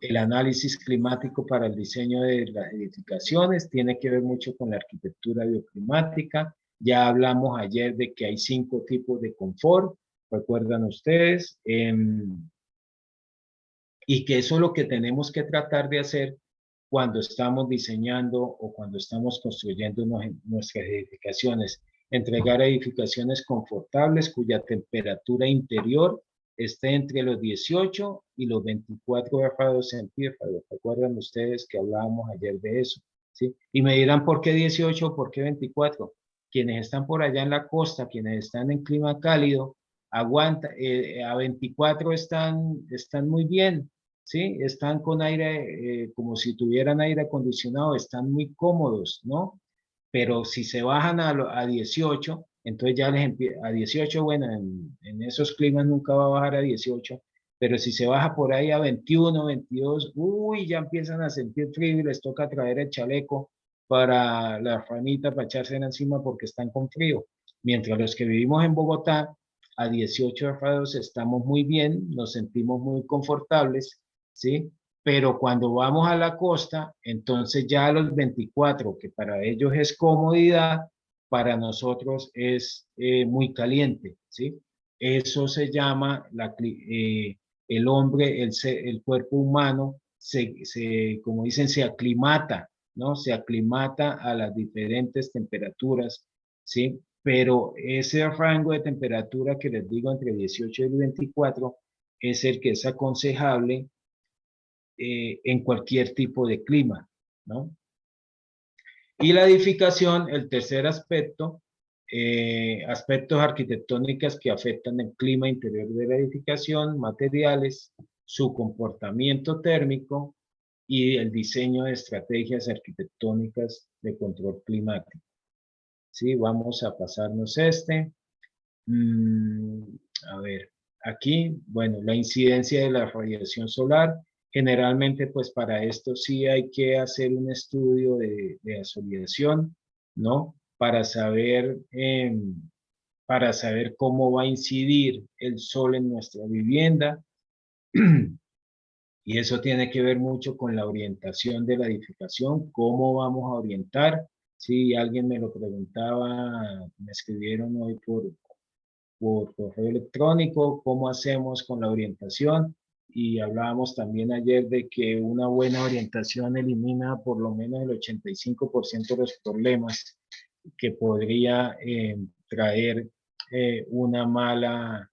el análisis climático para el diseño de las edificaciones tiene que ver mucho con la arquitectura bioclimática. Ya hablamos ayer de que hay 5 tipos de confort, recuerdan ustedes, y que eso es lo que tenemos que tratar de hacer cuando estamos diseñando o cuando estamos construyendo nuestras edificaciones. Entregar edificaciones confortables cuya temperatura interior esté entre los 18 y los 24 grados centígrados. ¿Recuerdan ustedes que hablábamos ayer de eso? ¿Sí? Y me dirán, ¿por qué 18? ¿Por qué 24? Quienes están por allá en la costa, quienes están en clima cálido, aguanta, a 24 están muy bien, ¿sí? Están con aire, como si tuvieran aire acondicionado, están muy cómodos, ¿no? Pero si se bajan a 18, entonces ya les empieza, a 18, bueno, en esos climas nunca va a bajar a 18, pero si se baja por ahí a 21, 22, uy, ya empiezan a sentir frío y les toca traer el chaleco para la ranita, para echarse encima porque están con frío. Mientras los que vivimos en Bogotá, a 18 grados estamos muy bien, nos sentimos muy confortables, ¿sí? Pero cuando vamos a la costa, entonces ya a los 24, que para ellos es comodidad, para nosotros es muy caliente, ¿sí? Eso se llama, el hombre, el cuerpo humano, como dicen, se aclimata, ¿no? Se aclimata a las diferentes temperaturas, ¿sí? Pero ese rango de temperatura que les digo entre 18 y 24 es el que es aconsejable en cualquier tipo de clima, ¿no? Y la edificación, el tercer aspecto, aspectos arquitectónicos que afectan el clima interior de la edificación, materiales, su comportamiento térmico y el diseño de estrategias arquitectónicas de control climático. Sí, vamos a pasarnos este. A ver, aquí, bueno, la incidencia de la radiación solar. Generalmente, pues para esto sí hay que hacer un estudio de asociación, ¿no? Para saber cómo va a incidir el sol en nuestra vivienda. Y eso tiene que ver mucho con la orientación de la edificación, cómo vamos a orientar. Si alguien me lo preguntaba, me escribieron hoy por correo electrónico, cómo hacemos con la orientación. Y hablábamos también ayer de que una buena orientación elimina por lo menos el 85% de los problemas que podría traer una mala,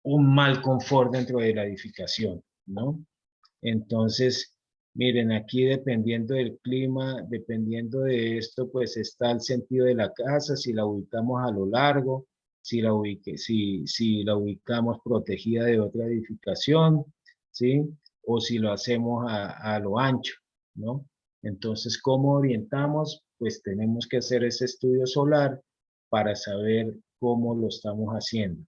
un mal confort dentro de la edificación, ¿no? Entonces, miren, aquí dependiendo del clima, dependiendo de esto, pues está el sentido de la casa, si la ubicamos a lo largo, si la ubicamos protegida de otra edificación, ¿sí? O si lo hacemos a lo ancho, ¿no? Entonces, ¿cómo orientamos? Pues tenemos que hacer ese estudio solar para saber cómo lo estamos haciendo,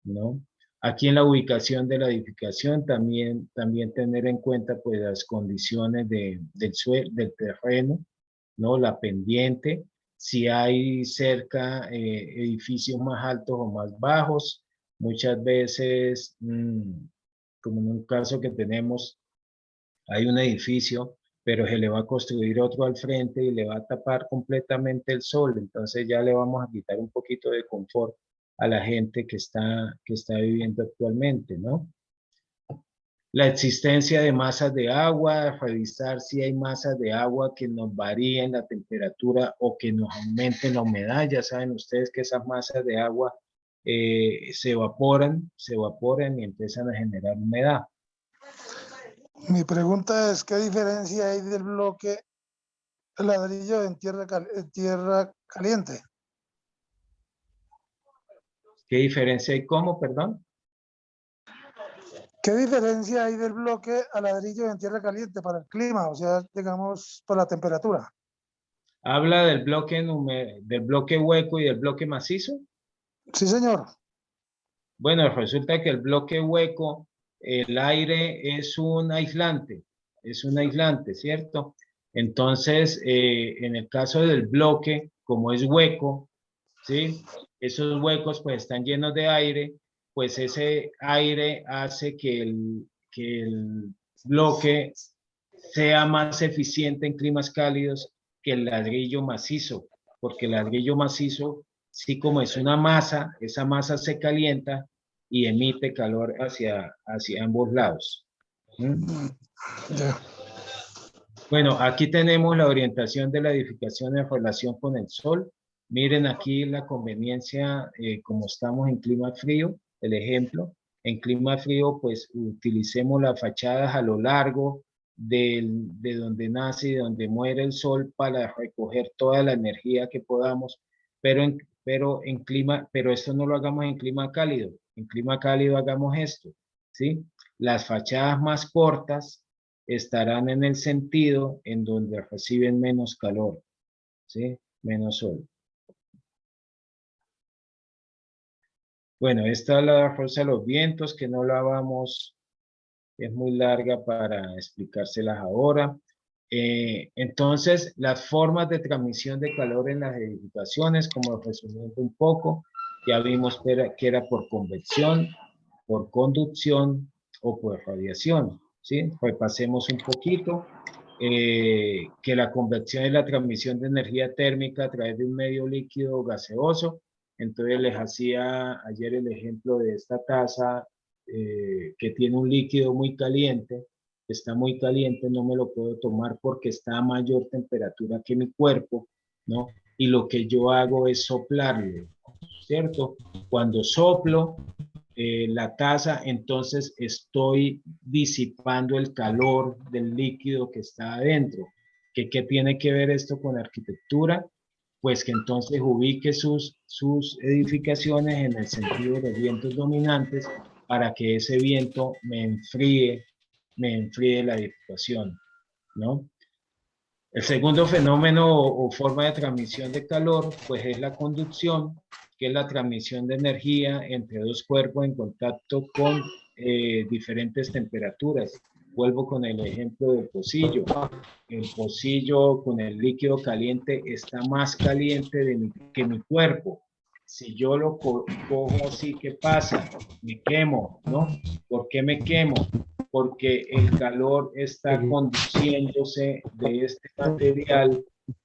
¿no? Aquí en la ubicación de la edificación también tener en cuenta pues las condiciones del terreno, ¿no? La pendiente, si hay cerca edificios más altos o más bajos, muchas veces, como en un caso que tenemos, hay un edificio, pero se le va a construir otro al frente y le va a tapar completamente el sol, entonces ya le vamos a quitar un poquito de confort a la gente que está viviendo actualmente, ¿no? La existencia de masas de agua, revisar si hay masas de agua que nos varíen la temperatura o que nos aumenten la humedad. Ya saben ustedes que esas masas de agua se evaporan y empiezan a generar humedad. Mi pregunta es, ¿qué diferencia hay del bloque ladrillo en tierra caliente? ¿Qué diferencia hay cómo, perdón? ¿Qué diferencia hay del bloque a ladrillo en tierra caliente para el clima? O sea, digamos, por la temperatura. ¿Habla del bloque hueco y del bloque macizo? Sí, señor. Bueno, resulta que el bloque hueco, el aire es un aislante, ¿cierto? Entonces, en el caso del bloque, como es hueco, ¿sí? Esos huecos pues están llenos de aire, pues ese aire hace que el bloque sea más eficiente en climas cálidos que el ladrillo macizo, porque el ladrillo macizo, sí, como es una masa, esa masa se calienta y emite calor hacia ambos lados. Bueno, aquí tenemos la orientación de la edificación en relación con el sol. Miren aquí la conveniencia, como estamos en clima frío, el ejemplo. En clima frío, pues utilicemos las fachadas a lo largo de donde nace y de donde muere el sol para recoger toda la energía que podamos, pero esto no lo hagamos en clima cálido. En clima cálido hagamos esto, ¿sí? Las fachadas más cortas estarán en el sentido en donde reciben menos calor, ¿sí? Menos sol. Bueno, esta es la fuerza de los vientos, que no la vamos, es muy larga para explicárselas ahora. Entonces, las formas de transmisión de calor en las edificaciones, como resumiendo un poco, ya vimos que era por convección, por conducción o por radiación, ¿sí? Repasemos un poquito. Que la convección es la transmisión de energía térmica a través de un medio líquido o gaseoso. Entonces les hacía ayer el ejemplo de esta taza que tiene un líquido muy caliente, está muy caliente, no me lo puedo tomar porque está a mayor temperatura que mi cuerpo, ¿no? Y lo que yo hago es soplarlo, ¿cierto? Cuando soplo la taza, entonces estoy disipando el calor del líquido que está adentro. ¿Qué tiene que ver esto con arquitectura? Pues que entonces ubique sus edificaciones en el sentido de los vientos dominantes para que ese viento me enfríe la edificación, ¿no? El segundo fenómeno o forma de transmisión de calor, pues es la conducción, que es la transmisión de energía entre dos cuerpos en contacto con diferentes temperaturas. Vuelvo con el ejemplo del pocillo. El pocillo con el líquido caliente está más caliente que mi cuerpo. Si yo lo cojo así, ¿qué pasa? Me quemo, ¿no? ¿Por qué me quemo? Porque el calor está conduciéndose de este material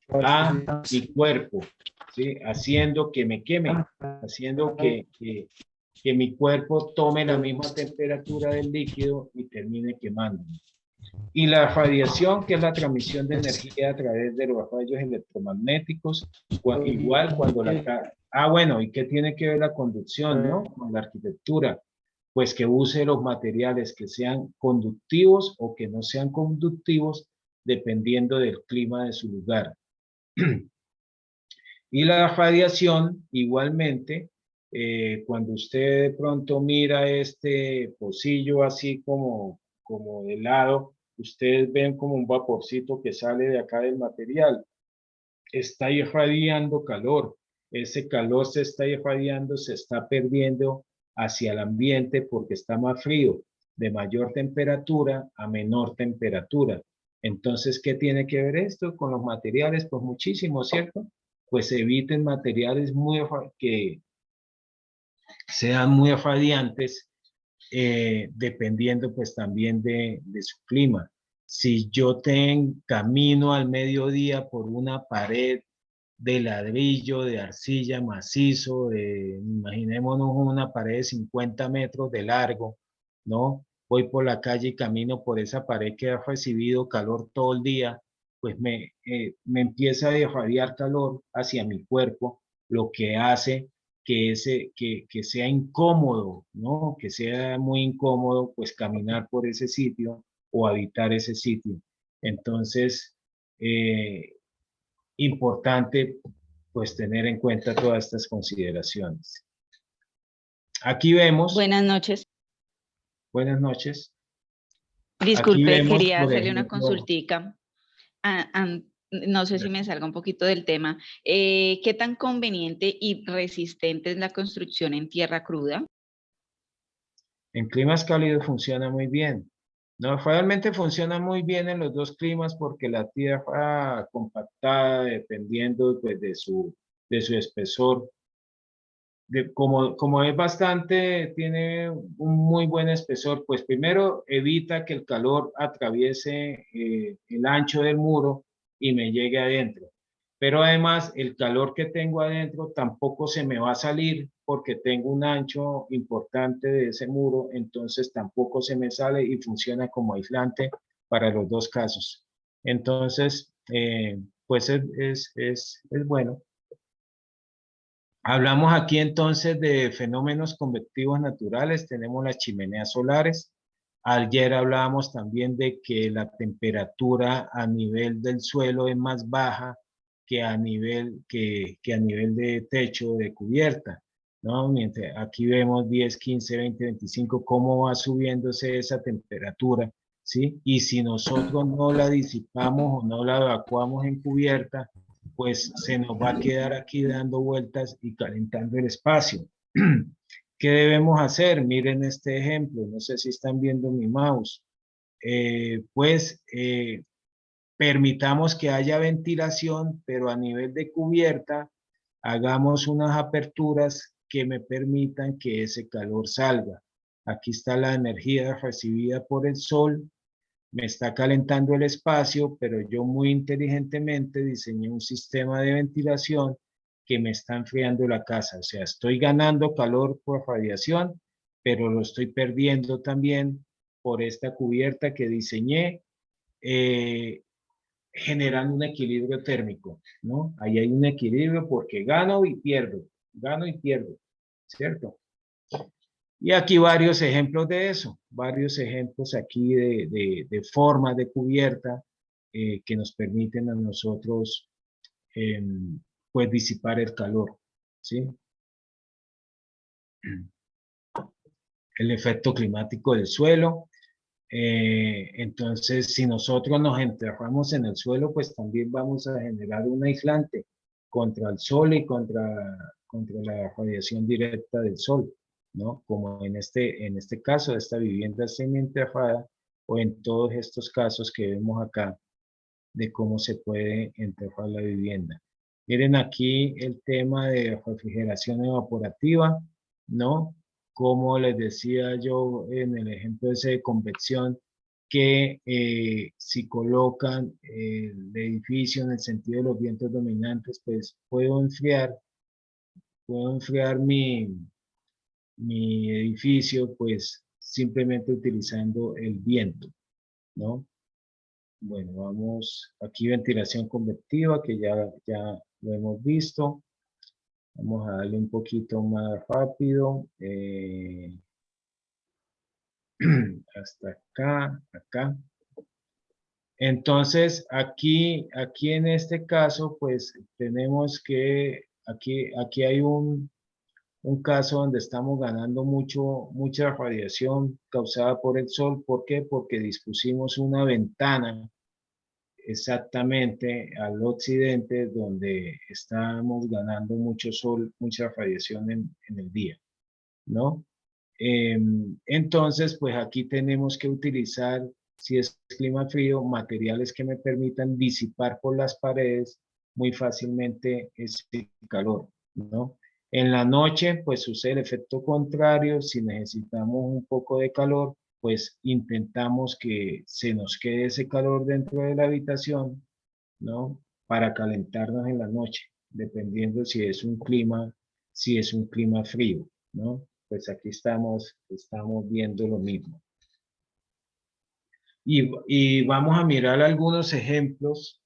a mi cuerpo, ¿sí? Haciendo que me queme, haciendo que mi cuerpo tome la misma temperatura del líquido y termine quemándome. Y la radiación, que es la transmisión de energía a través de los rayos electromagnéticos, igual cuando bueno, ¿y qué tiene que ver la conducción, no? Con la arquitectura. Pues que use los materiales que sean conductivos o que no sean conductivos, dependiendo del clima de su lugar. Y la radiación, igualmente, cuando usted de pronto mira este pocillo así como de lado, ustedes ven como un vaporcito que sale de acá del material. Está irradiando calor. Ese calor se está irradiando, se está perdiendo hacia el ambiente porque está más frío, de mayor temperatura a menor temperatura. Entonces, ¿qué tiene que ver esto con los materiales? Pues muchísimo, ¿cierto? Pues eviten materiales que sean muy radiantes, dependiendo pues también de su clima. Si yo camino al mediodía por una pared de ladrillo, de arcilla macizo, imaginémonos una pared de 50 metros de largo, ¿no? Voy por la calle y camino por esa pared que ha recibido calor todo el día, pues me empieza a irradiar calor hacia mi cuerpo, lo que hace que sea incómodo, ¿no? Que sea muy incómodo, pues caminar por ese sitio o habitar ese sitio. Entonces, importante pues tener en cuenta todas estas consideraciones. Aquí vemos. Buenas noches. Buenas noches. Disculpe, quería hacerle una consultica. No sé si me salga un poquito del tema. ¿Qué tan conveniente y resistente es la construcción en tierra cruda? En climas cálidos funciona muy bien. No, realmente funciona muy bien en los dos climas porque la tierra compactada, dependiendo pues, de su espesor, como es bastante, tiene un muy buen espesor, pues primero evita que el calor atraviese el ancho del muro y me llegue adentro. Pero además el calor que tengo adentro tampoco se me va a salir porque tengo un ancho importante de ese muro, entonces tampoco se me sale y funciona como aislante para los dos casos. Entonces, pues es bueno. Hablamos aquí entonces de fenómenos convectivos naturales, tenemos las chimeneas solares. Ayer hablábamos también de que la temperatura a nivel del suelo es más baja que a nivel de techo, de cubierta, ¿no? Mientras aquí vemos 10, 15, 20, 25, cómo va subiéndose esa temperatura, ¿sí? Y si nosotros no la disipamos o no la evacuamos en cubierta, pues se nos va a quedar aquí dando vueltas y calentando el espacio. ¿Qué debemos hacer? Miren este ejemplo, no sé si están viendo mi mouse. permitamos que haya ventilación, pero a nivel de cubierta hagamos unas aperturas que me permitan que ese calor salga. Aquí está la energía recibida por el sol, me está calentando el espacio, pero yo muy inteligentemente diseñé un sistema de ventilación que me está enfriando la casa. O sea, estoy ganando calor por radiación, pero lo estoy perdiendo también por esta cubierta que diseñé, generando un equilibrio térmico, ¿no? Ahí hay un equilibrio porque gano y pierdo, ¿cierto? Y aquí varios ejemplos de eso, varios ejemplos aquí de formas de cubierta que nos permiten a nosotros pues disipar el calor, ¿sí? El efecto climático del suelo. Entonces, si nosotros nos enterramos en el suelo, pues también vamos a generar un aislante contra el sol y contra la radiación directa del sol, ¿no? Como en este caso, esta vivienda semi-enterrada, o en todos estos casos que vemos acá de cómo se puede enterrar la vivienda. Miren aquí el tema de refrigeración evaporativa, ¿no? Como les decía yo en el ejemplo ese de convección, que si colocan el edificio en el sentido de los vientos dominantes, pues puedo enfriar mi edificio, pues simplemente utilizando el viento, ¿no? Bueno, vamos, aquí ventilación convectiva, que ya lo hemos visto. Vamos a darle un poquito más rápido. Hasta acá. Entonces, aquí en este caso, pues tenemos que, aquí hay un caso donde estamos ganando mucha radiación causada por el sol. ¿Por qué? Porque dispusimos una ventana exactamente al occidente, donde estamos ganando mucho sol, mucha radiación en el día, ¿no? Entonces, pues aquí tenemos que utilizar, si es clima frío, materiales que me permitan disipar por las paredes muy fácilmente ese calor, ¿no? En la noche, pues sucede el efecto contrario. Si necesitamos un poco de calor, pues intentamos que se nos quede ese calor dentro de la habitación, ¿no? Para calentarnos en la noche, dependiendo si es un clima frío, ¿no? Pues aquí estamos viendo lo mismo. Y vamos a mirar algunos ejemplos.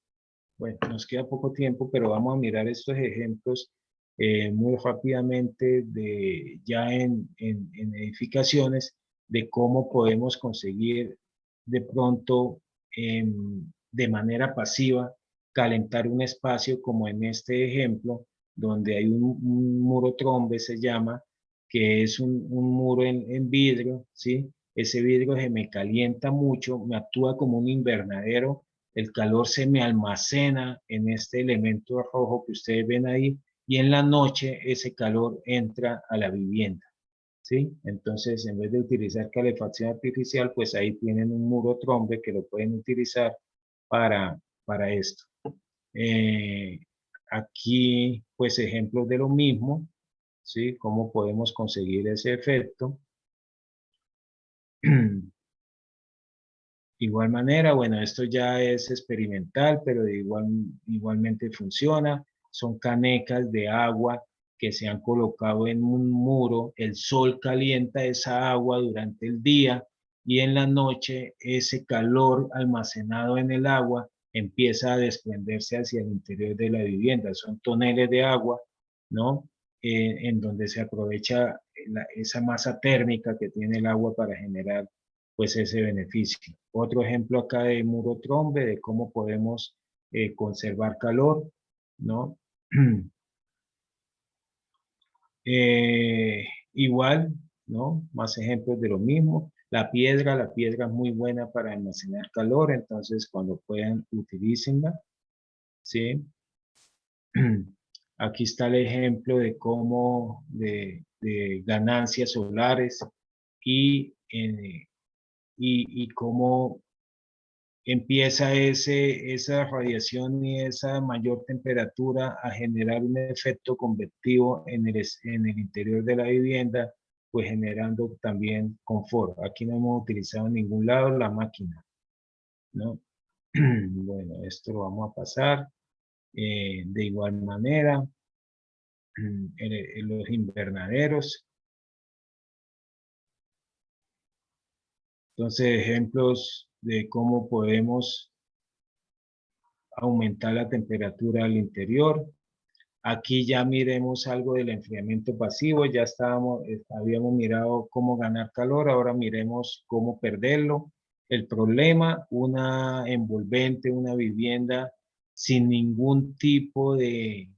Bueno, nos queda poco tiempo, pero vamos a mirar estos ejemplos muy rápidamente ya en edificaciones, de cómo podemos conseguir de pronto de manera pasiva calentar un espacio, como en este ejemplo, donde hay un muro trombe, se llama, que es un muro en vidrio, ¿sí? Ese vidrio se me calienta mucho, me actúa como un invernadero, el calor se me almacena en este elemento rojo que ustedes ven ahí, y en la noche ese calor entra a la vivienda, ¿sí? Entonces, en vez de utilizar calefacción artificial, pues ahí tienen un muro trombe que lo pueden utilizar para esto. Aquí, pues, ejemplos de lo mismo, ¿sí? Cómo podemos conseguir ese efecto. Igual manera, bueno, esto ya es experimental, pero igualmente funciona. Son canecas de agua que se han colocado en un muro. El sol calienta esa agua durante el día, y en la noche ese calor almacenado en el agua empieza a desprenderse hacia el interior de la vivienda. Son toneles de agua, ¿no? En donde se aprovecha esa masa térmica que tiene el agua para generar pues ese beneficio. Otro ejemplo acá de muro trombe, de cómo podemos conservar calor, ¿no? Igual, ¿no? Más ejemplos de lo mismo. La piedra es muy buena para almacenar calor, entonces cuando puedan, utilícenla, ¿sí? Aquí está el ejemplo de cómo, de ganancias solares y cómo empieza esa radiación y esa mayor temperatura a generar un efecto convectivo en el interior de la vivienda, pues generando también confort. Aquí no hemos utilizado en ningún lado la máquina, ¿no? Bueno, esto lo vamos a pasar. De igual manera, en los invernaderos. Entonces, ejemplos de cómo podemos aumentar la temperatura al interior. Aquí ya miremos algo del enfriamiento pasivo. Ya habíamos mirado cómo ganar calor, ahora miremos cómo perderlo. El problema, una envolvente, una vivienda sin ningún tipo de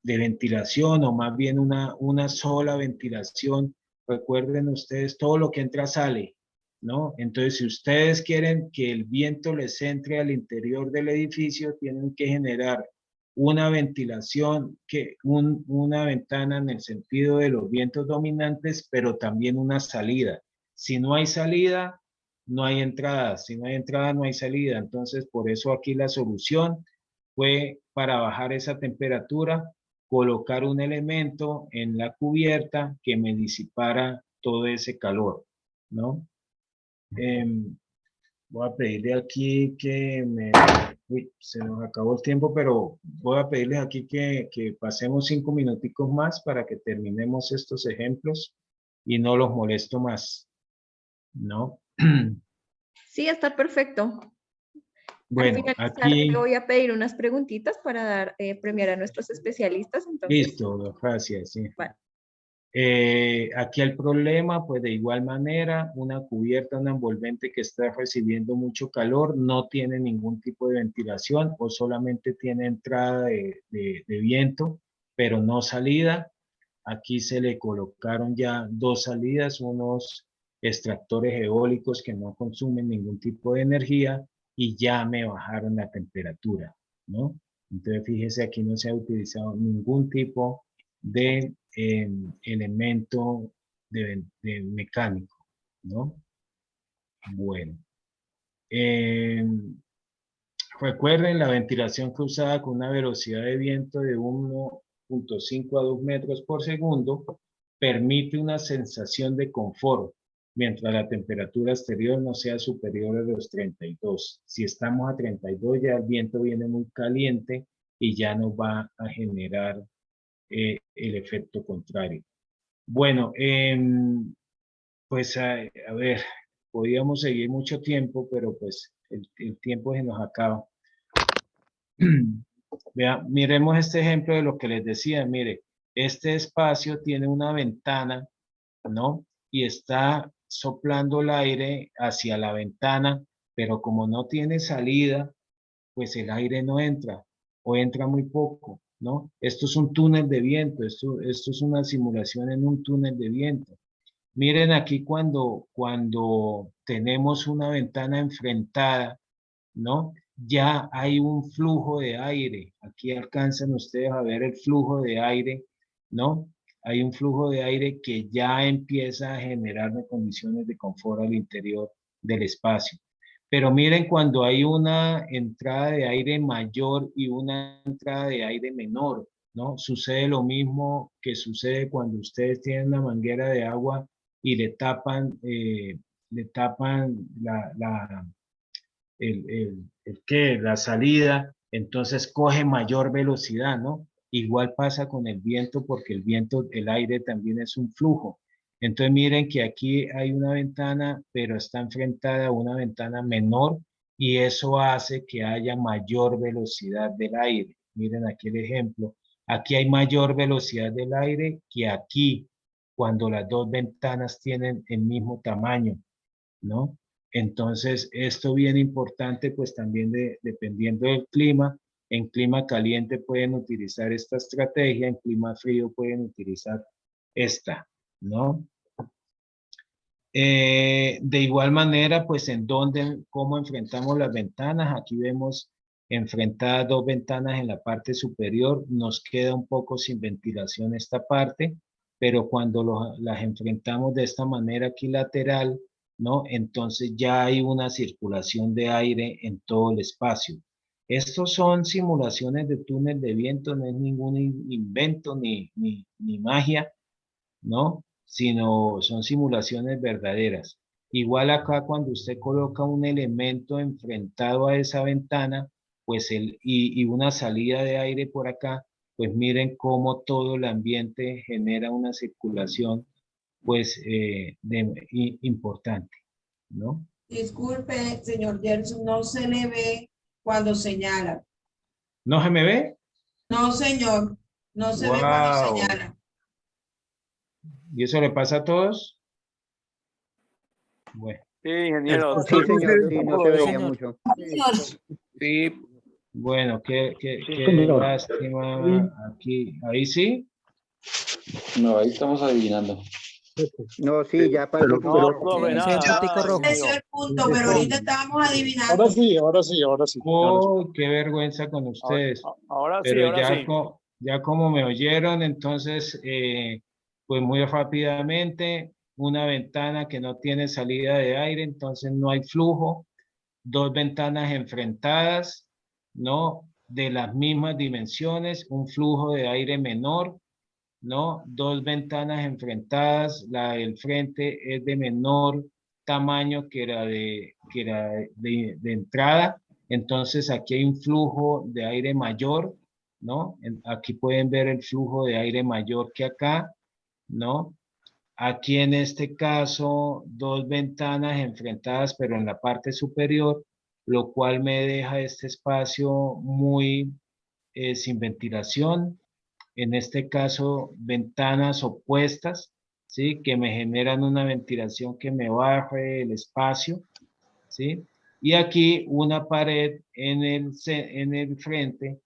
ventilación, o más bien una sola ventilación. Recuerden ustedes, todo lo que entra sale, ¿no? Entonces, si ustedes quieren que el viento les entre al interior del edificio, tienen que generar una ventilación, una ventana en el sentido de los vientos dominantes, pero también una salida. Si no hay salida, no hay entrada. Si no hay entrada, no hay salida. Entonces, por eso aquí la solución fue, para bajar esa temperatura, colocar un elemento en la cubierta que me disipara todo ese calor, ¿no? Voy a pedirle aquí que uy, se nos acabó el tiempo, pero voy a pedirles aquí que pasemos 5 minuticos más para que terminemos estos ejemplos y no los molesto más, ¿no? Sí, está perfecto. Bueno, al finalizar, aquí... le voy a pedir unas preguntitas para premiar a nuestros especialistas. Entonces, listo, gracias. Sí. Bueno. Aquí el problema, pues de igual manera, una cubierta, una envolvente que está recibiendo mucho calor, no tiene ningún tipo de ventilación o solamente tiene entrada de viento, pero no salida. Aquí se le colocaron ya 2 salidas, unos extractores eólicos que no consumen ningún tipo de energía y ya me bajaron la temperatura, ¿no? Entonces, fíjese, aquí no se ha utilizado ningún tipo de elemento de mecánico, ¿no? Bueno. Recuerden, la ventilación cruzada con una velocidad de viento de 1.5 a 2 metros por segundo permite una sensación de confort, mientras la temperatura exterior no sea superior a los 32. Si estamos a 32, ya el viento viene muy caliente y ya nos va a generar el efecto contrario. Bueno, pues a ver, podíamos seguir mucho tiempo, pero pues el tiempo se nos acaba. Vea, miremos este ejemplo de lo que les decía. Mire, este espacio tiene una ventana, ¿no? Y está soplando el aire hacia la ventana, pero como no tiene salida, pues el aire no entra o entra muy poco, ¿no? Esto es un túnel de viento, esto es una simulación en un túnel de viento. Miren aquí cuando tenemos una ventana enfrentada, ¿no? Ya hay un flujo de aire. Aquí alcanzan ustedes a ver el flujo de aire, ¿no? Hay un flujo de aire que ya empieza a generarme condiciones de confort al interior del espacio. Pero miren cuando hay una entrada de aire mayor y una entrada de aire menor, ¿no? Sucede lo mismo que sucede cuando ustedes tienen una manguera de agua y le tapan la salida, entonces coge mayor velocidad, ¿no? Igual pasa con el viento, porque el viento, el aire también es un flujo. Entonces miren que aquí hay una ventana, pero está enfrentada a una ventana menor y eso hace que haya mayor velocidad del aire. Miren aquí el ejemplo. Aquí hay mayor velocidad del aire que aquí, cuando las dos ventanas tienen el mismo tamaño, ¿no? Entonces, esto bien importante, pues también dependiendo del clima. En clima caliente pueden utilizar esta estrategia, en clima frío pueden utilizar esta, ¿no? De igual manera, pues cómo enfrentamos las ventanas. Aquí vemos enfrentadas 2 ventanas en la parte superior. Nos queda un poco sin ventilación esta parte, pero cuando las enfrentamos de esta manera aquí lateral, ¿no? Entonces ya hay una circulación de aire en todo el espacio. Estos son simulaciones de túnel de viento, no es ningún invento ni magia, ¿no? Sino son simulaciones verdaderas. Igual acá cuando usted coloca un elemento enfrentado a esa ventana, pues y una salida de aire por acá, pues miren cómo todo el ambiente genera una circulación, pues, importante, ¿no? Disculpe, señor Gerson, no se le ve cuando señala. ¿No se me ve? No, señor, no se ve cuando señala. ¿Y eso le pasa a todos? Bueno. Sí, ingeniero. Sí, señor, sí, no se veía mucho. Sí. Bueno, qué lástima. Aquí, ahí sí. No, ahí estamos adivinando. No, sí, ya pasó. No, profe, nada. Ese es el punto, pero ahorita estábamos adivinando. Ahora sí. Oh, qué vergüenza con ustedes. Ahora sí, Pero ahora sí. ya como me oyeron, entonces, pues muy rápidamente, una ventana que no tiene salida de aire, entonces no hay flujo. Dos ventanas enfrentadas, ¿no? De las mismas dimensiones, un flujo de aire menor, ¿no? Dos ventanas enfrentadas, la del frente es de menor tamaño que era de entrada, entonces aquí hay un flujo de aire mayor, ¿no? Aquí pueden ver el flujo de aire mayor que acá, ¿no? Aquí en este caso, dos ventanas enfrentadas, pero en la parte superior, lo cual me deja este espacio muy sin ventilación. En este caso, ventanas opuestas, ¿sí? Que me generan una ventilación que me baje el espacio, ¿sí? Y aquí una pared en el frente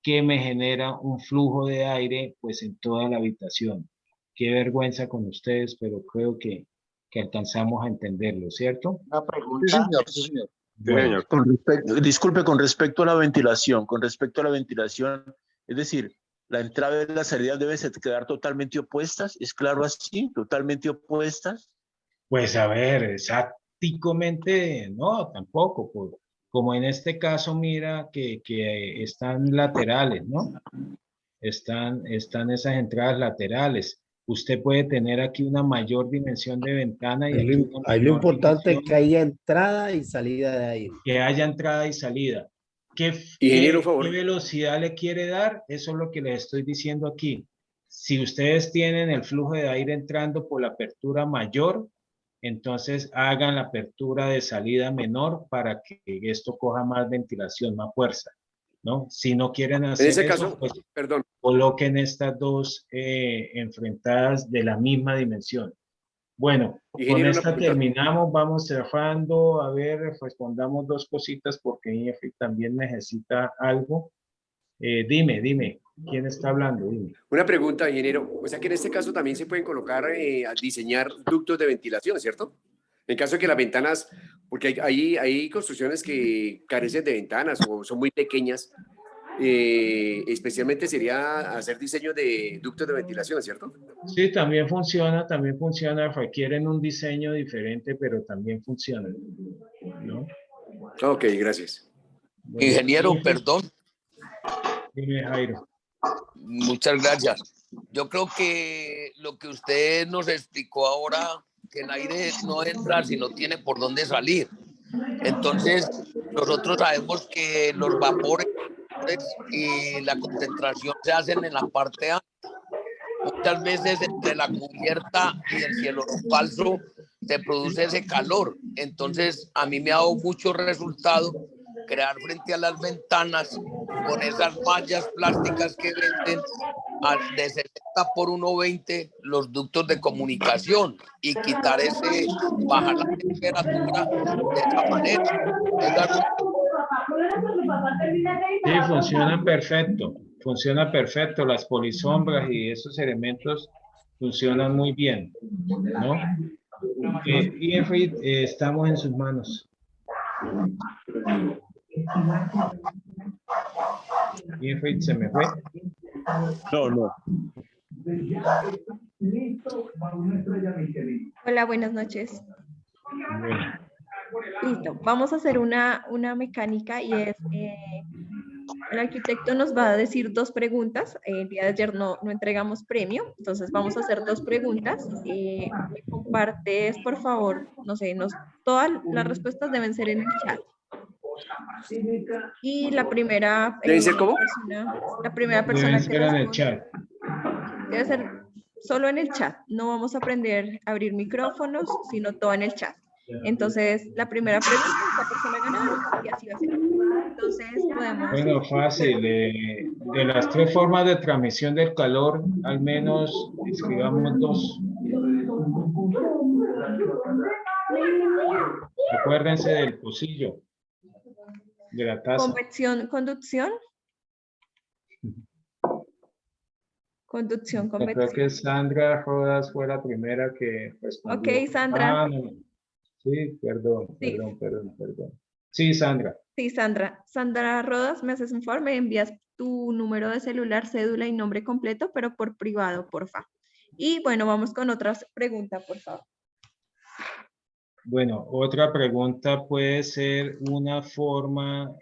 que me genera un flujo de aire, pues en toda la habitación. Qué vergüenza con ustedes, pero creo que alcanzamos a entenderlo, ¿cierto? Una pregunta. Sí, señor, sí, señor. Bueno. Disculpe, con respecto a la ventilación, es decir, la entrada y la salida deben quedar totalmente opuestas, ¿es claro así? ¿Totalmente opuestas? Pues a ver, exactamente, no, tampoco, pues, como en este caso, mira que están laterales, ¿no? Están esas entradas laterales. Usted puede tener aquí una mayor dimensión de ventana y aquí una Ahí lo menor importante es dimensión, que haya entrada y salida de aire. que haya entrada y salida. Ingeniero, ¿Qué favor. velocidad le quiere dar? Eso es lo que les estoy diciendo aquí. Si ustedes tienen el flujo de aire entrando por la apertura mayor, entonces hagan la apertura de salida menor para que esto coja más ventilación, más fuerza, ¿no? Si no quieren En hacer ese eso, caso, pues perdón. coloquen estas dos enfrentadas de la misma dimensión. Bueno, con Ingeniero, una esta pregunta. terminamos, vamos cerrando. A ver, respondamos dos cositas porque IEFI también necesita algo. Dime, ¿quién está hablando? Dime. Una pregunta, ingeniero. O sea que en este caso también se pueden colocar, a diseñar ductos de ventilación, ¿cierto? En caso de que las ventanas, porque hay construcciones que carecen de ventanas o son muy pequeñas, especialmente sería hacer diseño de ductos de ventilación, ¿cierto? Sí, también funciona, requieren un diseño diferente, pero también funciona, ¿no? Ok, gracias. Bueno, Ingeniero, perdón. Dime, Jairo. Muchas gracias. Yo creo que lo que usted nos explicó ahora, que el aire no entra si no tiene por dónde salir. Entonces, nosotros sabemos que los vapores y la concentración se hacen en la parte alta. Muchas veces entre la cubierta y el cielo falso se produce ese calor. Entonces, a mí me ha dado mucho resultado crear frente a las ventanas con esas mallas plásticas que venden de 60 por 1,20 los ductos de comunicación y quitar bajar la temperatura de esa manera. Sí, funciona perfecto, las polisombras y esos elementos funcionan muy bien, ¿no? Y estamos en sus manos. Y se me fue. No. Hola, buenas noches. Listo, vamos a hacer una mecánica y es, el arquitecto nos va a decir 2 preguntas. El día de ayer no entregamos premio, entonces vamos a hacer 2 preguntas. Me compartes, por favor, no sé, todas las respuestas deben ser en el chat. Y la primera persona, Deben ser que en el responde chat. debe ser solo en el chat. No vamos a aprender a abrir micrófonos, sino todo en el chat. Entonces, la primera pregunta es la persona ganadora y así va a ser. Entonces, podemos... Bueno, fácil. De las 3 formas de transmisión del calor, al menos escribamos 2. Acuérdense del pocillo, de la taza. Conducción. Conducción, Yo creo que Sandra Rodas fue la primera que respondió. Ok, Sandra. No. Sí, perdón. Sí, Sandra. Sí, Sandra. Sandra Rodas, me haces un favor, me envías tu número de celular, cédula y nombre completo, pero por privado, porfa. Y bueno, vamos con otras preguntas, por favor. Bueno, otra pregunta puede ser una forma,